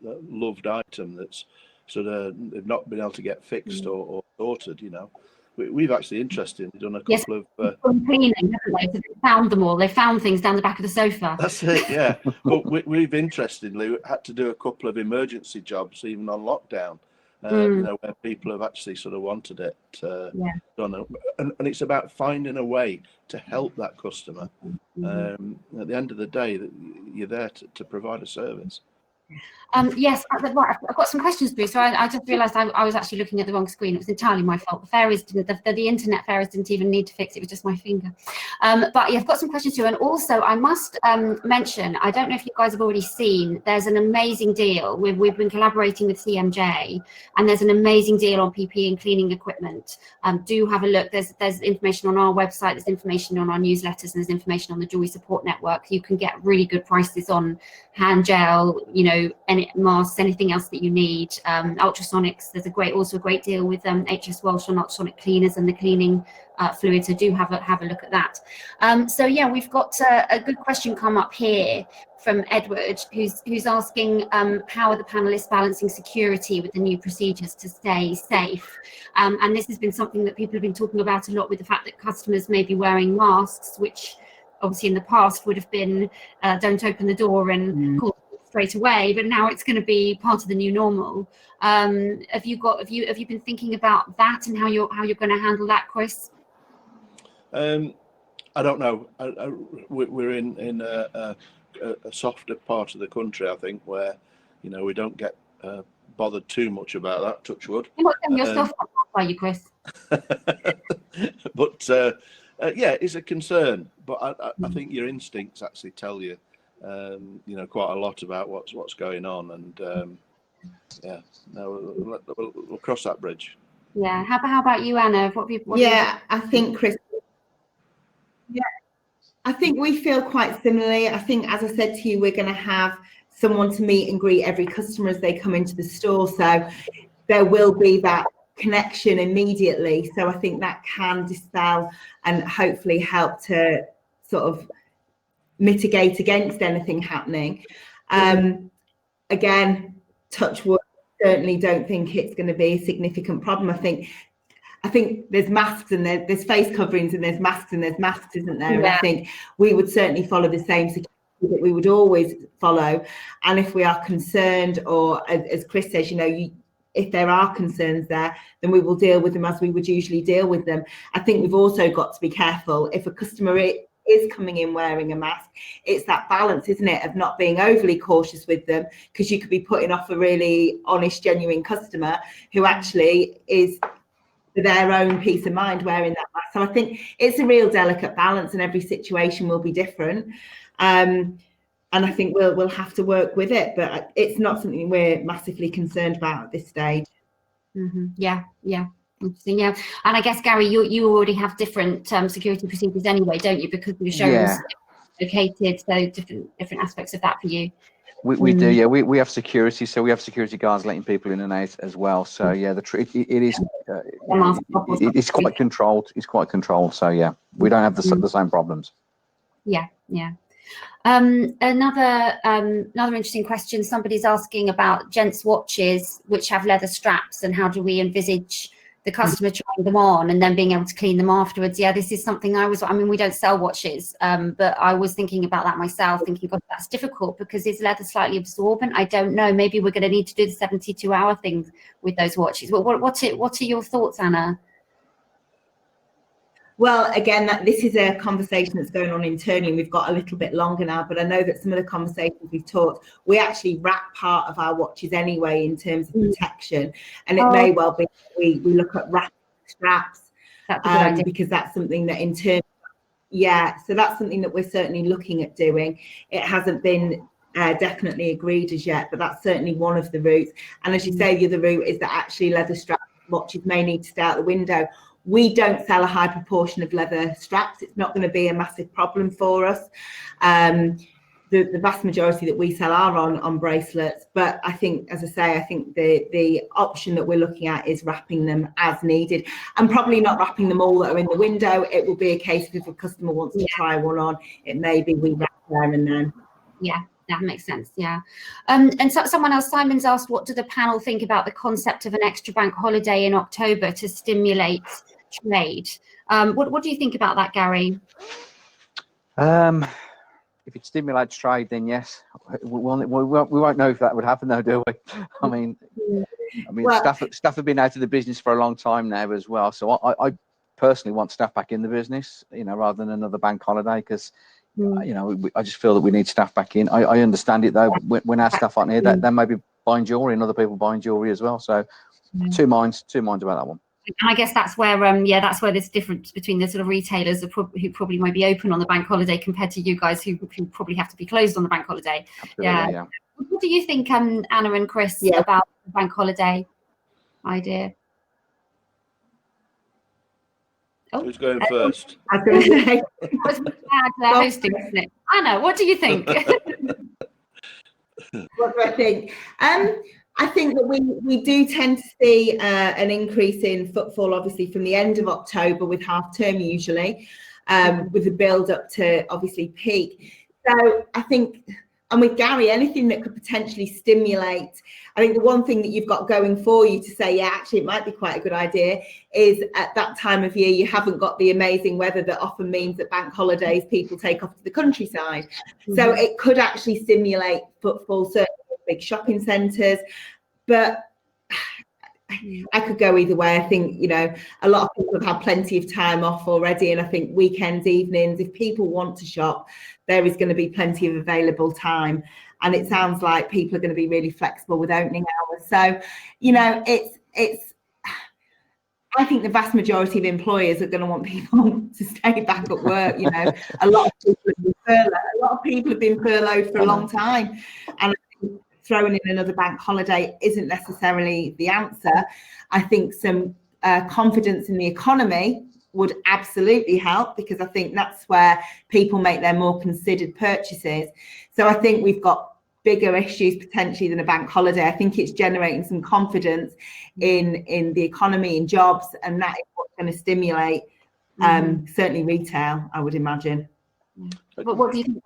loved item that's sort of they've not been able to get fixed or sorted. You know, we've actually interestingly done a couple of cleaning, haven't they? So they found them all. They found things down the back of the sofa. That's it, yeah. But we've interestingly had to do a couple of emergency jobs even on lockdown. You know, where people have actually sort of wanted it done, and it's about finding a way to help that customer. At the end of the day, that you're there to provide a service. Yes, I've got some questions through. So I just realised I was actually looking at the wrong screen. It was entirely my fault. The fairies didn't, the internet fairies didn't even need to fix it. It was just my finger. But yeah, I've got some questions through. And also, I must mention, I don't know if you guys have already seen, there's an amazing deal. We've been collaborating with CMJ, and there's an amazing deal on PPE and cleaning equipment. Do have a look. There's information on our website. There's information on our newsletters, and there's information on the Jewellery Support Network. You can get really good prices on hand gel, you know, any masks, anything else that you need. Ultrasonics, there's also a great deal with HS Welsh on ultrasonic cleaners and the cleaning fluid, so do have a look at that. So yeah, we've got a good question come up here from Edward, who's asking how are the panelists balancing security with the new procedures to stay safe? And this has been something that people have been talking about a lot, with the fact that customers may be wearing masks, which obviously in the past would have been don't open the door and call straight away, but now it's going to be part of the new normal. Have you been thinking about that and how you're going to handle that, Chris? I don't know. We're in a softer part of the country, I think, where, you know, we don't get bothered too much about that. Touch wood. You're not getting your stuff up, are you, Chris? But yeah, it's a concern. But I think your instincts actually tell you, you know, quite a lot about what's going on, and yeah, no, we'll cross that bridge. Yeah. How about you, Anna? I think Chris. Yeah, I think we feel quite similarly. I think, as I said to you, we're going to have someone to meet and greet every customer as they come into the store, so there will be that connection immediately. So I think that can dispel and hopefully help to sort of mitigate against anything happening. Again, touch wood, certainly don't think it's going to be a significant problem. I think there's masks and there's face coverings and there's masks and there's masks, isn't there? Yeah. And I think we would certainly follow the same security that we would always follow. And if we are concerned, or as Chris says, you know, if there are concerns there, then we will deal with them as we would usually deal with them. I think we've also got to be careful. If a customer is coming in wearing a mask, it's that balance, isn't it, of not being overly cautious with them, because you could be putting off a really honest, genuine customer who actually is, for their own peace of mind, wearing that mask. So I think it's a real delicate balance, and every situation will be different. And I think we'll have to work with it, but it's not something we're massively concerned about at this stage. Yeah. Interesting, yeah. And I guess, Gary, you already have different security procedures anyway, don't you? Because your showroom's located, so different aspects of that for you. We do, yeah. We have security, so we have security guards letting people in and out as well. So yeah, it's quite controlled. It's quite controlled. So yeah, we don't have the same problems. Yeah. Another interesting question. Somebody's asking about gents' watches which have leather straps, and how do we envisage the customer trying them on and then being able to clean them afterwards? Yeah, this is something we don't sell watches, but I was thinking about that myself, thinking, God, that's difficult, because is leather slightly absorbent? I don't know. Maybe we're going to need to do the 72-hour thing with those watches. What are your thoughts, Anna? Well, again, this is a conversation that's going on internally. We've got a little bit longer now, but I know that some of the conversations we've talked, we actually wrap part of our watches anyway in terms of protection, and it may well be we look at wrapping straps, because that's something that in turn, so that's something that we're certainly looking at doing. It hasn't been definitely agreed as yet, but that's certainly one of the routes. And as you say, the other route is that actually leather strap watches may need to stay out the window. We don't sell a high proportion of leather straps. It's not going to be a massive problem for us. The vast majority that we sell are on bracelets, but I think, as I say, I think the option that we're looking at is wrapping them as needed, and probably not wrapping them all that are in the window. It will be a case of, if a customer wants to try one on, it may be we wrap there and then. Yeah. That makes sense. Yeah. And so someone else, Simon's asked, what do the panel think about the concept of an extra bank holiday in October to stimulate trade? What do you think about that, Gary? If it stimulates trade, then yes. We won't know if that would happen, though, do we? I mean, well, staff have been out of the business for a long time now as well. So I personally want staff back in the business, you know, rather than another bank holiday, because you know, I just feel that we need staff back in. I understand it though. When our staff aren't here, they may be buying jewellery and other people buying jewellery as well. So two minds about that one. And I guess that's where that's where there's difference between the sort of retailers who probably might be open on the bank holiday compared to you guys who probably have to be closed on the bank holiday. Absolutely, yeah. What do you think, Anna and Chris, about the bank holiday idea? Oh. Who's going first? I was going to say. Hosting, isn't it? Anna, what do you think? What do I think? I think that we do tend to see an increase in footfall, obviously, from the end of October with half term usually, with the build up to obviously peak. So I think, and with Gary, anything that could potentially stimulate, I think the one thing that you've got going for you to say, yeah, actually, it might be quite a good idea, is at that time of year, you haven't got the amazing weather that often means that bank holidays, people take off to the countryside. So it could actually stimulate footfall, certainly big shopping centres. But I could go either way. I think, you know, a lot of people have had plenty of time off already. And I think weekends, evenings, if people want to shop, there is going to be plenty of available time. And it sounds like people are going to be really flexible with opening hours. So, you know, I think the vast majority of employers are going to want people to stay back at work. You know, a lot of people have been furloughed for a long time. And throwing in another bank holiday isn't necessarily the answer. I think some confidence in the economy would absolutely help, because I think that's where people make their more considered purchases. So I think we've got bigger issues potentially than a bank holiday. I think it's generating some confidence in the economy, in jobs, and that is what's going to stimulate certainly retail, I would imagine. But what do you think?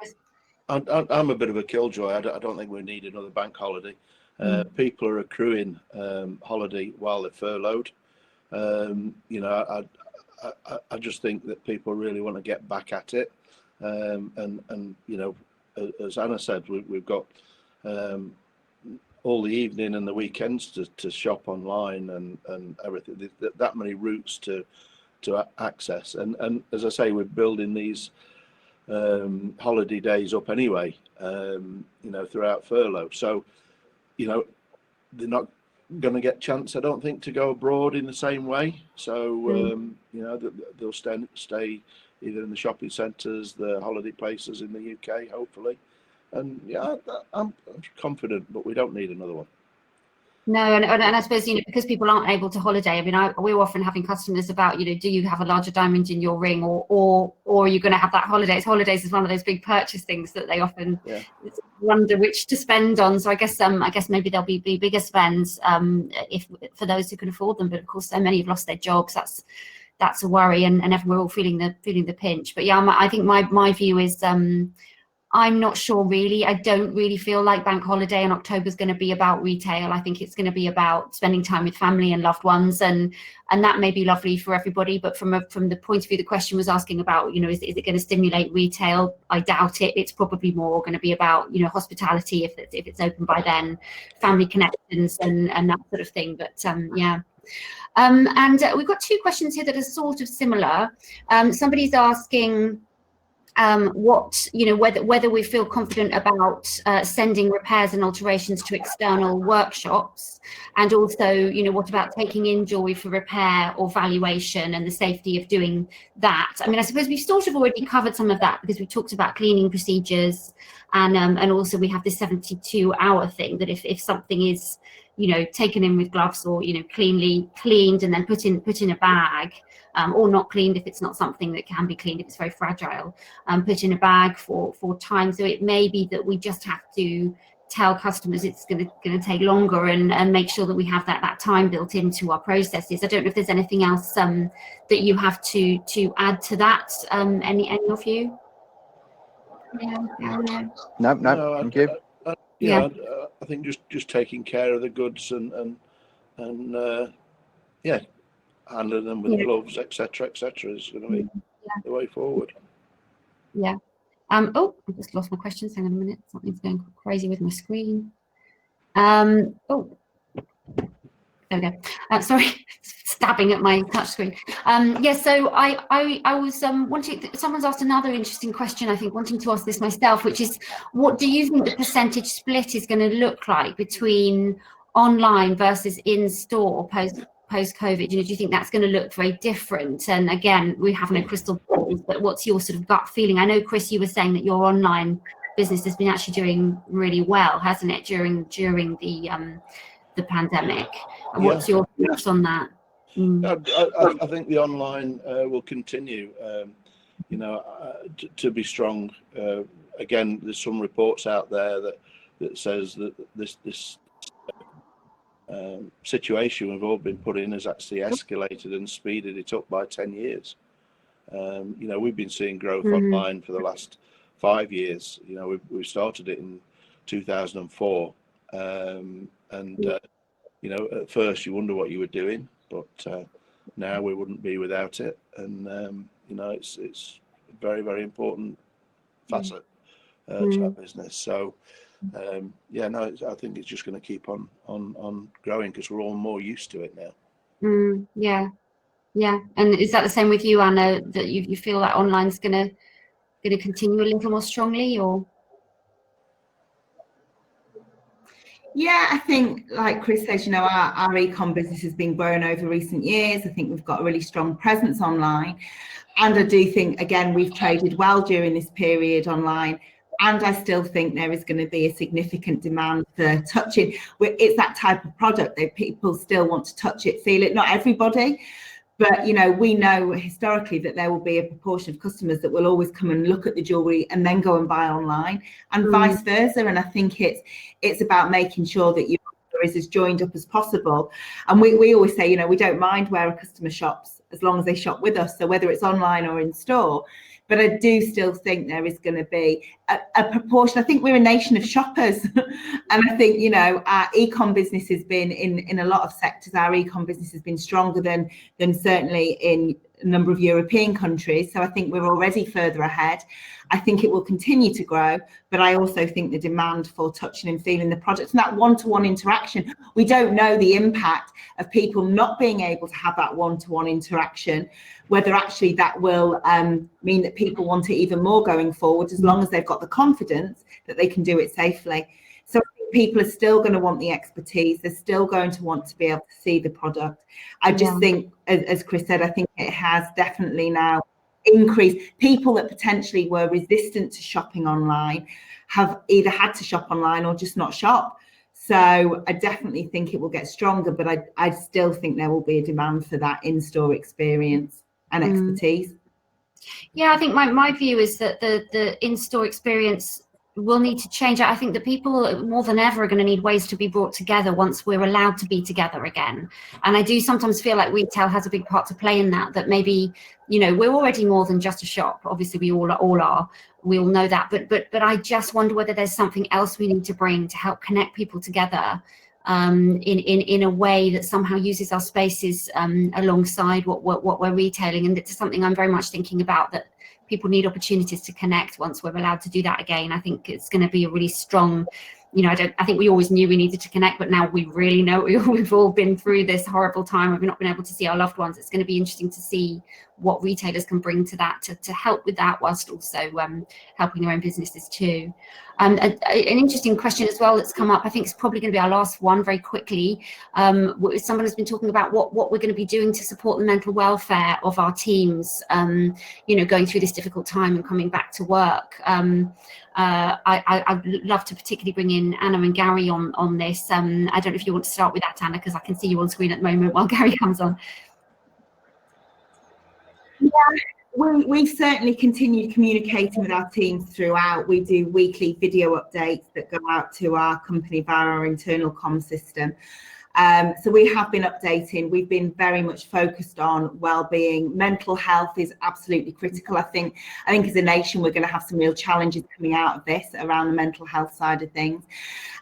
I'm a bit of a killjoy. I don't think we need another bank holiday. People are accruing holiday while they're furloughed. You know, I just think that people really want to get back at it. And you know, as Anna said, we've got all the evening and the weekends to shop online and everything. That many routes to access. And as I say, we're building these holiday days up anyway, you know, throughout furlough. So, you know, they're not going to get chance, I don't think, to go abroad in the same way. So, you know, they'll stay either in the shopping centres, the holiday places in the UK, hopefully. And yeah, I'm confident, but we don't need another one. No, and I suppose, you know, because people aren't able to holiday. I mean, we're often having customers about, you know, do you have a larger diamond in your ring, or are you going to have that holidays? Holidays is one of those big purchase things that they often wonder which to spend on. So I guess maybe there'll be bigger spends if for those who can afford them. But of course, so many have lost their jobs. That's a worry, and we're all feeling the pinch. But yeah, I think my view is. I'm not sure really. I don't really feel like bank holiday in October is going to be about retail. I think it's going to be about spending time with family and loved ones, and that may be lovely for everybody. But from the point of view the question was asking about, you know, is it going to stimulate retail? I doubt it. It's probably more going to be about, you know, hospitality if it's open by then, family connections and that sort of thing. But yeah. And we've got two questions here that are sort of similar. Somebody's asking. What, you know, whether we feel confident about sending repairs and alterations to external workshops, and also, you know, what about taking in jewellery for repair or valuation and the safety of doing that? I mean, I suppose we've sort of already covered some of that, because we talked about cleaning procedures, and also we have this 72-hour thing that if something is, you know, taken in with gloves, or, you know, cleanly cleaned and then put in a bag, or not cleaned if it's not something that can be cleaned, if it's very fragile, put in a bag for time. So it may be that we just have to tell customers it's going to take longer, and make sure that we have that time built into our processes. I don't know if there's anything else that you have to add to that, any of you? No, No, thank you. I think just taking care of the goods and handling them with gloves, etc., is going to be the way forward. Yeah. Oh, I just lost my questions. Hang on a minute. Something's going crazy with my screen. Oh, there we go. Sorry, stabbing at my touch screen. Yeah, so I was wanting, someone's asked another interesting question, I think, wanting to ask this myself, which is, what do you think the percentage split is going to look like between online versus in-store post-COVID? Do you think that's going to look very different? And again, we have no crystal balls, but what's your sort of gut feeling? I know, Chris, you were saying that your online business has been actually doing really well, hasn't it, during the pandemic? And what's your thoughts on that? I think the online will continue, to be strong. Again, there's some reports out there that says that this situation we've all been put in has actually escalated and speeded it up by 10 years. We've been seeing growth online for the last 5 years. We started it in 2004, at first you wonder what you were doing, but now we wouldn't be without it. And it's a very, very important facet to our business. So I think it's just going to keep on growing because we're all more used to it now. Yeah. And is that the same with you, Anna, that you feel that online's going to continue a little more strongly, or? Yeah, I think, like Chris says, our e-com business has been growing over recent years. I think we've got a really strong presence online. And I do think, again, we've traded well during this period online. And I still think there is going to be a significant demand for touching. It's that type of product that people still want to touch it, feel it. Not everybody, but we know historically that there will be a proportion of customers that will always come and look at the jewellery and then go and buy online, and vice versa. And I think it's about making sure that your customer is as joined up as possible. And we always say, we don't mind where a customer shops as long as they shop with us. So whether it's online or in store. But I do still think there is going to be a proportion. I think we're a nation of shoppers. And I think, our e-com business has been in a lot of sectors, our e-com business has been stronger than certainly in a number of European countries. So I think we're already further ahead. I think it will continue to grow, but I also think the demand for touching and feeling the product and that one-to-one interaction, we don't know the impact of people not being able to have that one-to-one interaction, whether actually that will mean that people want it even more going forward, as long as they've got the confidence that they can do it safely. So I think people are still going to want the expertise. They're still going to want to be able to see the product. I just think, as Chris said, I think it has definitely now increased. People that potentially were resistant to shopping online have either had to shop online or just not shop. So I definitely think it will get stronger, but I still think there will be a demand for that in-store experience and expertise. Yeah, I think my view is that the in-store experience will need to change. I think that people more than ever are going to need ways to be brought together once we're allowed to be together again. And I do sometimes feel like retail has a big part to play in that maybe, we're already more than just a shop. Obviously we all are, we all know that, but I just wonder whether there's something else we need to bring to help connect people together in a way that somehow uses our spaces alongside what we're retailing. And it's something I'm very much thinking about, that people need opportunities to connect once we're allowed to do that again. I think it's going to be a really strong, I think we always knew we needed to connect, but now we really know we've all been through this horrible time. We've not been able to see our loved ones. It's going to be interesting to see what retailers can bring to that to help with that, whilst also helping their own businesses too. An interesting question as well that's come up, I think it's probably going to be our last one very quickly. Someone has been talking about what we're going to be doing to support the mental welfare of our teams, going through this difficult time and coming back to work. I'd love to particularly bring in Anna and Gary on this. I don't know if you want to start with that, Anna, because I can see you on screen at the moment while Gary comes on. Yeah, we've certainly continued communicating with our teams throughout. We do weekly video updates that go out to our company via our internal comm system. So we have been updating. We've been very much focused on well-being. Mental health is absolutely critical. I think as a nation, we're going to have some real challenges coming out of this around the mental health side of things.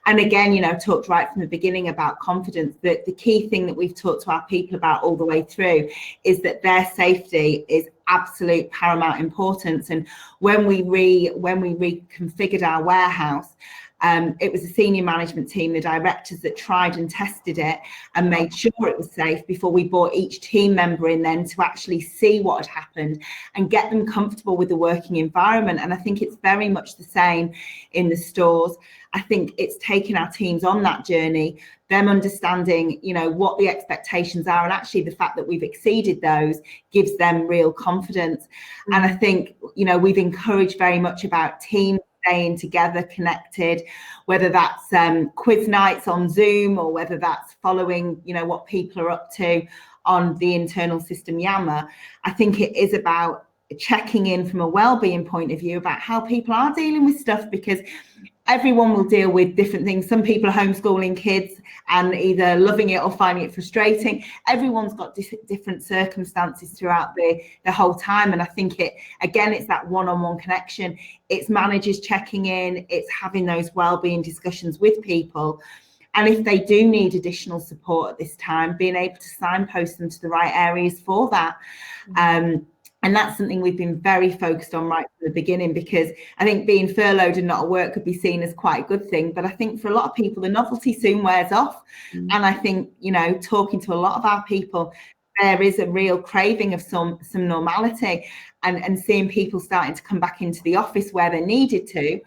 And again, you know, talked right from the beginning about confidence, that the key thing that we've talked to our people about all the way through is that their safety is absolute paramount importance. And when we reconfigured our warehouse, it was the senior management team, the directors, that tried and tested it and made sure it was safe before we brought each team member in then to actually see what had happened and get them comfortable with the working environment. And I think it's very much the same in the stores. I think it's taken our teams on that journey, them understanding, you know, what the expectations are, and actually the fact that we've exceeded those gives them real confidence. And I think, you know, we've encouraged very much about teams staying together, connected, whether that's quiz nights on Zoom or whether that's following, you know, what people are up to on the internal system Yammer. I think it is about checking in from a well-being point of view about how people are dealing with stuff, because everyone will deal with different things. Some people are homeschooling kids and either loving it or finding it frustrating. Everyone's got different circumstances throughout the whole time. And I think it's that one-on-one connection. It's managers checking in, it's having those well-being discussions with people. And if they do need additional support at this time, being able to signpost them to the right areas for that. And that's something we've been very focused on right from the beginning, because I think being furloughed and not at work could be seen as quite a good thing. But I think for a lot of people, the novelty soon wears off. And I think, you know, talking to a lot of our people, there is a real craving of some normality, and seeing people starting to come back into the office where they're needed to.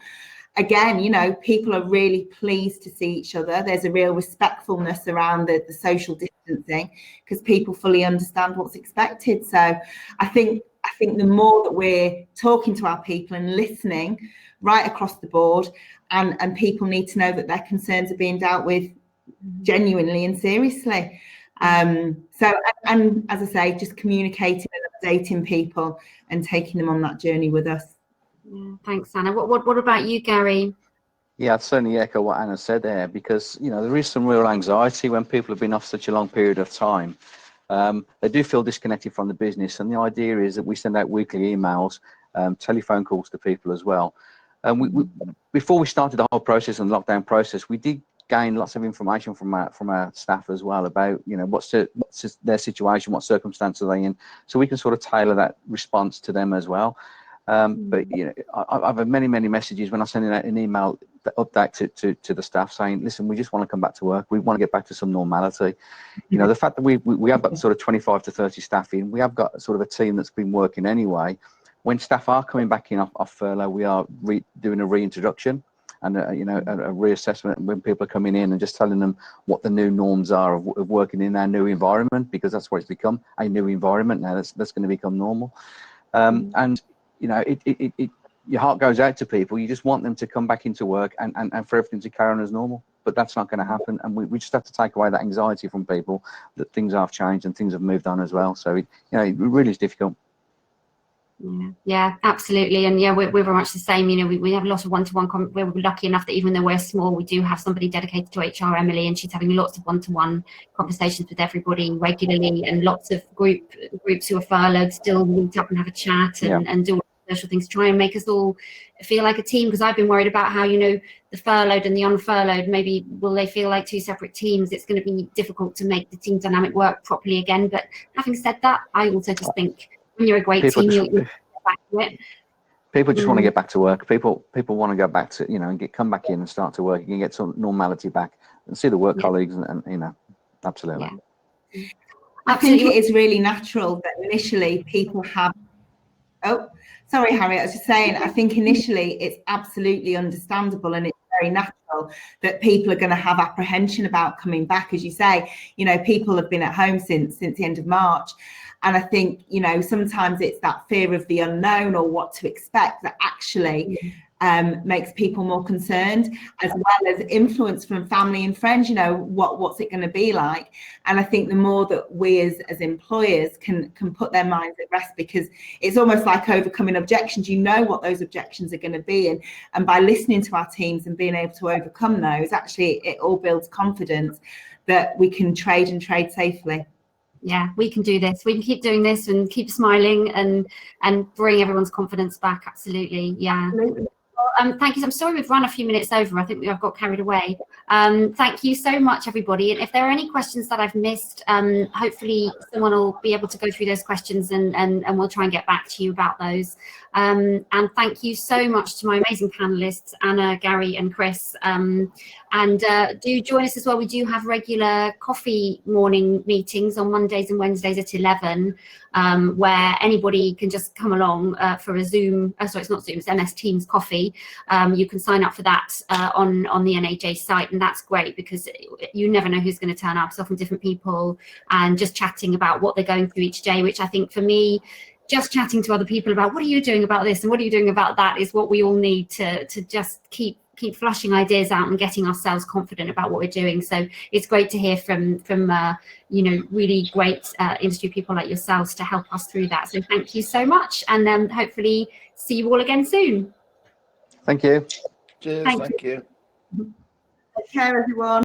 Again, you know, people are really pleased to see each other. There's a real respectfulness around the social distancing, because people fully understand what's expected. So I think the more that we're talking to our people and listening right across the board, and people need to know that their concerns are being dealt with genuinely and seriously. So, and as I say, just communicating and updating people and taking them on that journey with us. Yeah, thanks, Anna. What about you, Gary? Yeah, I'd certainly echo what Anna said there, because, you know, there is some real anxiety when people have been off such a long period of time. They do feel disconnected from the business, and the idea is that we send out weekly emails, telephone calls to people as well. We before we started the whole process and lockdown process, we did gain lots of information from our staff as well about, you know, what's their situation, what circumstance are they in, so we can sort of tailor that response to them as well. But, you know, I've had many messages when I send out an email update to the staff saying, listen, we just want to come back to work. We want to get back to some normality. You know, the fact that we have got sort of 25 to 30 staff in, we have got sort of a team that's been working anyway. When staff are coming back in off furlough, we are doing a reintroduction and you know, a reassessment when people are coming in, and just telling them what the new norms are of working in our new environment, because that's what it's become, a new environment now. That's going to become normal. And you know, your heart goes out to people. You just want them to come back into work and for everything to carry on as normal. But that's not going to happen. And we just have to take away that anxiety from people that things have changed and things have moved on as well. So, you know, it really is difficult. Yeah, absolutely. And yeah, we're very much the same. You know, we have a lot of one-to-one. We're lucky enough that even though we're small, we do have somebody dedicated to HR, Emily, and she's having lots of one-to-one conversations with everybody regularly, and lots of groups who are furloughed still meet up and have a chat and do social things, try and make us all feel like a team. Because I've been worried about how, you know, the furloughed and the unfurloughed, maybe will they feel like two separate teams? It's going to be difficult to make the team dynamic work properly again. But having said that, I also just think when you're a great team, you'll get back to it. People just want to get back to work. People want to go back to, you know, and come back in and start to work. You can get some normality back and see the work colleagues, and you know, absolutely. Yeah. I think it is really natural that initially people have. Oh, sorry, Harriet. I was just saying, I think initially it's absolutely understandable, and it's very natural that people are going to have apprehension about coming back. As you say, you know, people have been at home since the end of March. And I think, you know, sometimes it's that fear of the unknown or what to expect that actually makes people more concerned, as well as influence from family and friends. You know, what's it going to be like? And I think the more that we as employers can put their minds at rest, because it's almost like overcoming objections. You know what those objections are going to be, and by listening to our teams and being able to overcome those, actually it all builds confidence. that we can trade and trade safely. Yeah, we can do this. We can keep doing this and keep smiling and bring everyone's confidence back. Absolutely. Yeah. Absolutely. Well, thank you. I'm sorry we've run a few minutes over. I think I've got carried away. Thank you so much, everybody. And if there are any questions that I've missed, hopefully someone will be able to go through those questions and we'll try and get back to you about those. And thank you so much to my amazing panelists, Anna, Gary and Chris. And do join us as well. We do have regular coffee morning meetings on Mondays and Wednesdays at 11, where anybody can just come along for a Zoom, sorry, it's not Zoom, it's MS Teams coffee. You can sign up for that on the NHA site, and that's great because you never know who's going to turn up. It's often different people, and just chatting about what they're going through each day, which I think for me, just chatting to other people about what are you doing about this and what are you doing about that is what we all need to just keep flushing ideas out and getting ourselves confident about what we're doing. So it's great to hear from you know, really great industry people like yourselves to help us through that. So thank you so much, and hopefully see you all again soon. Thank you. Cheers. Thank you. Take care, everyone.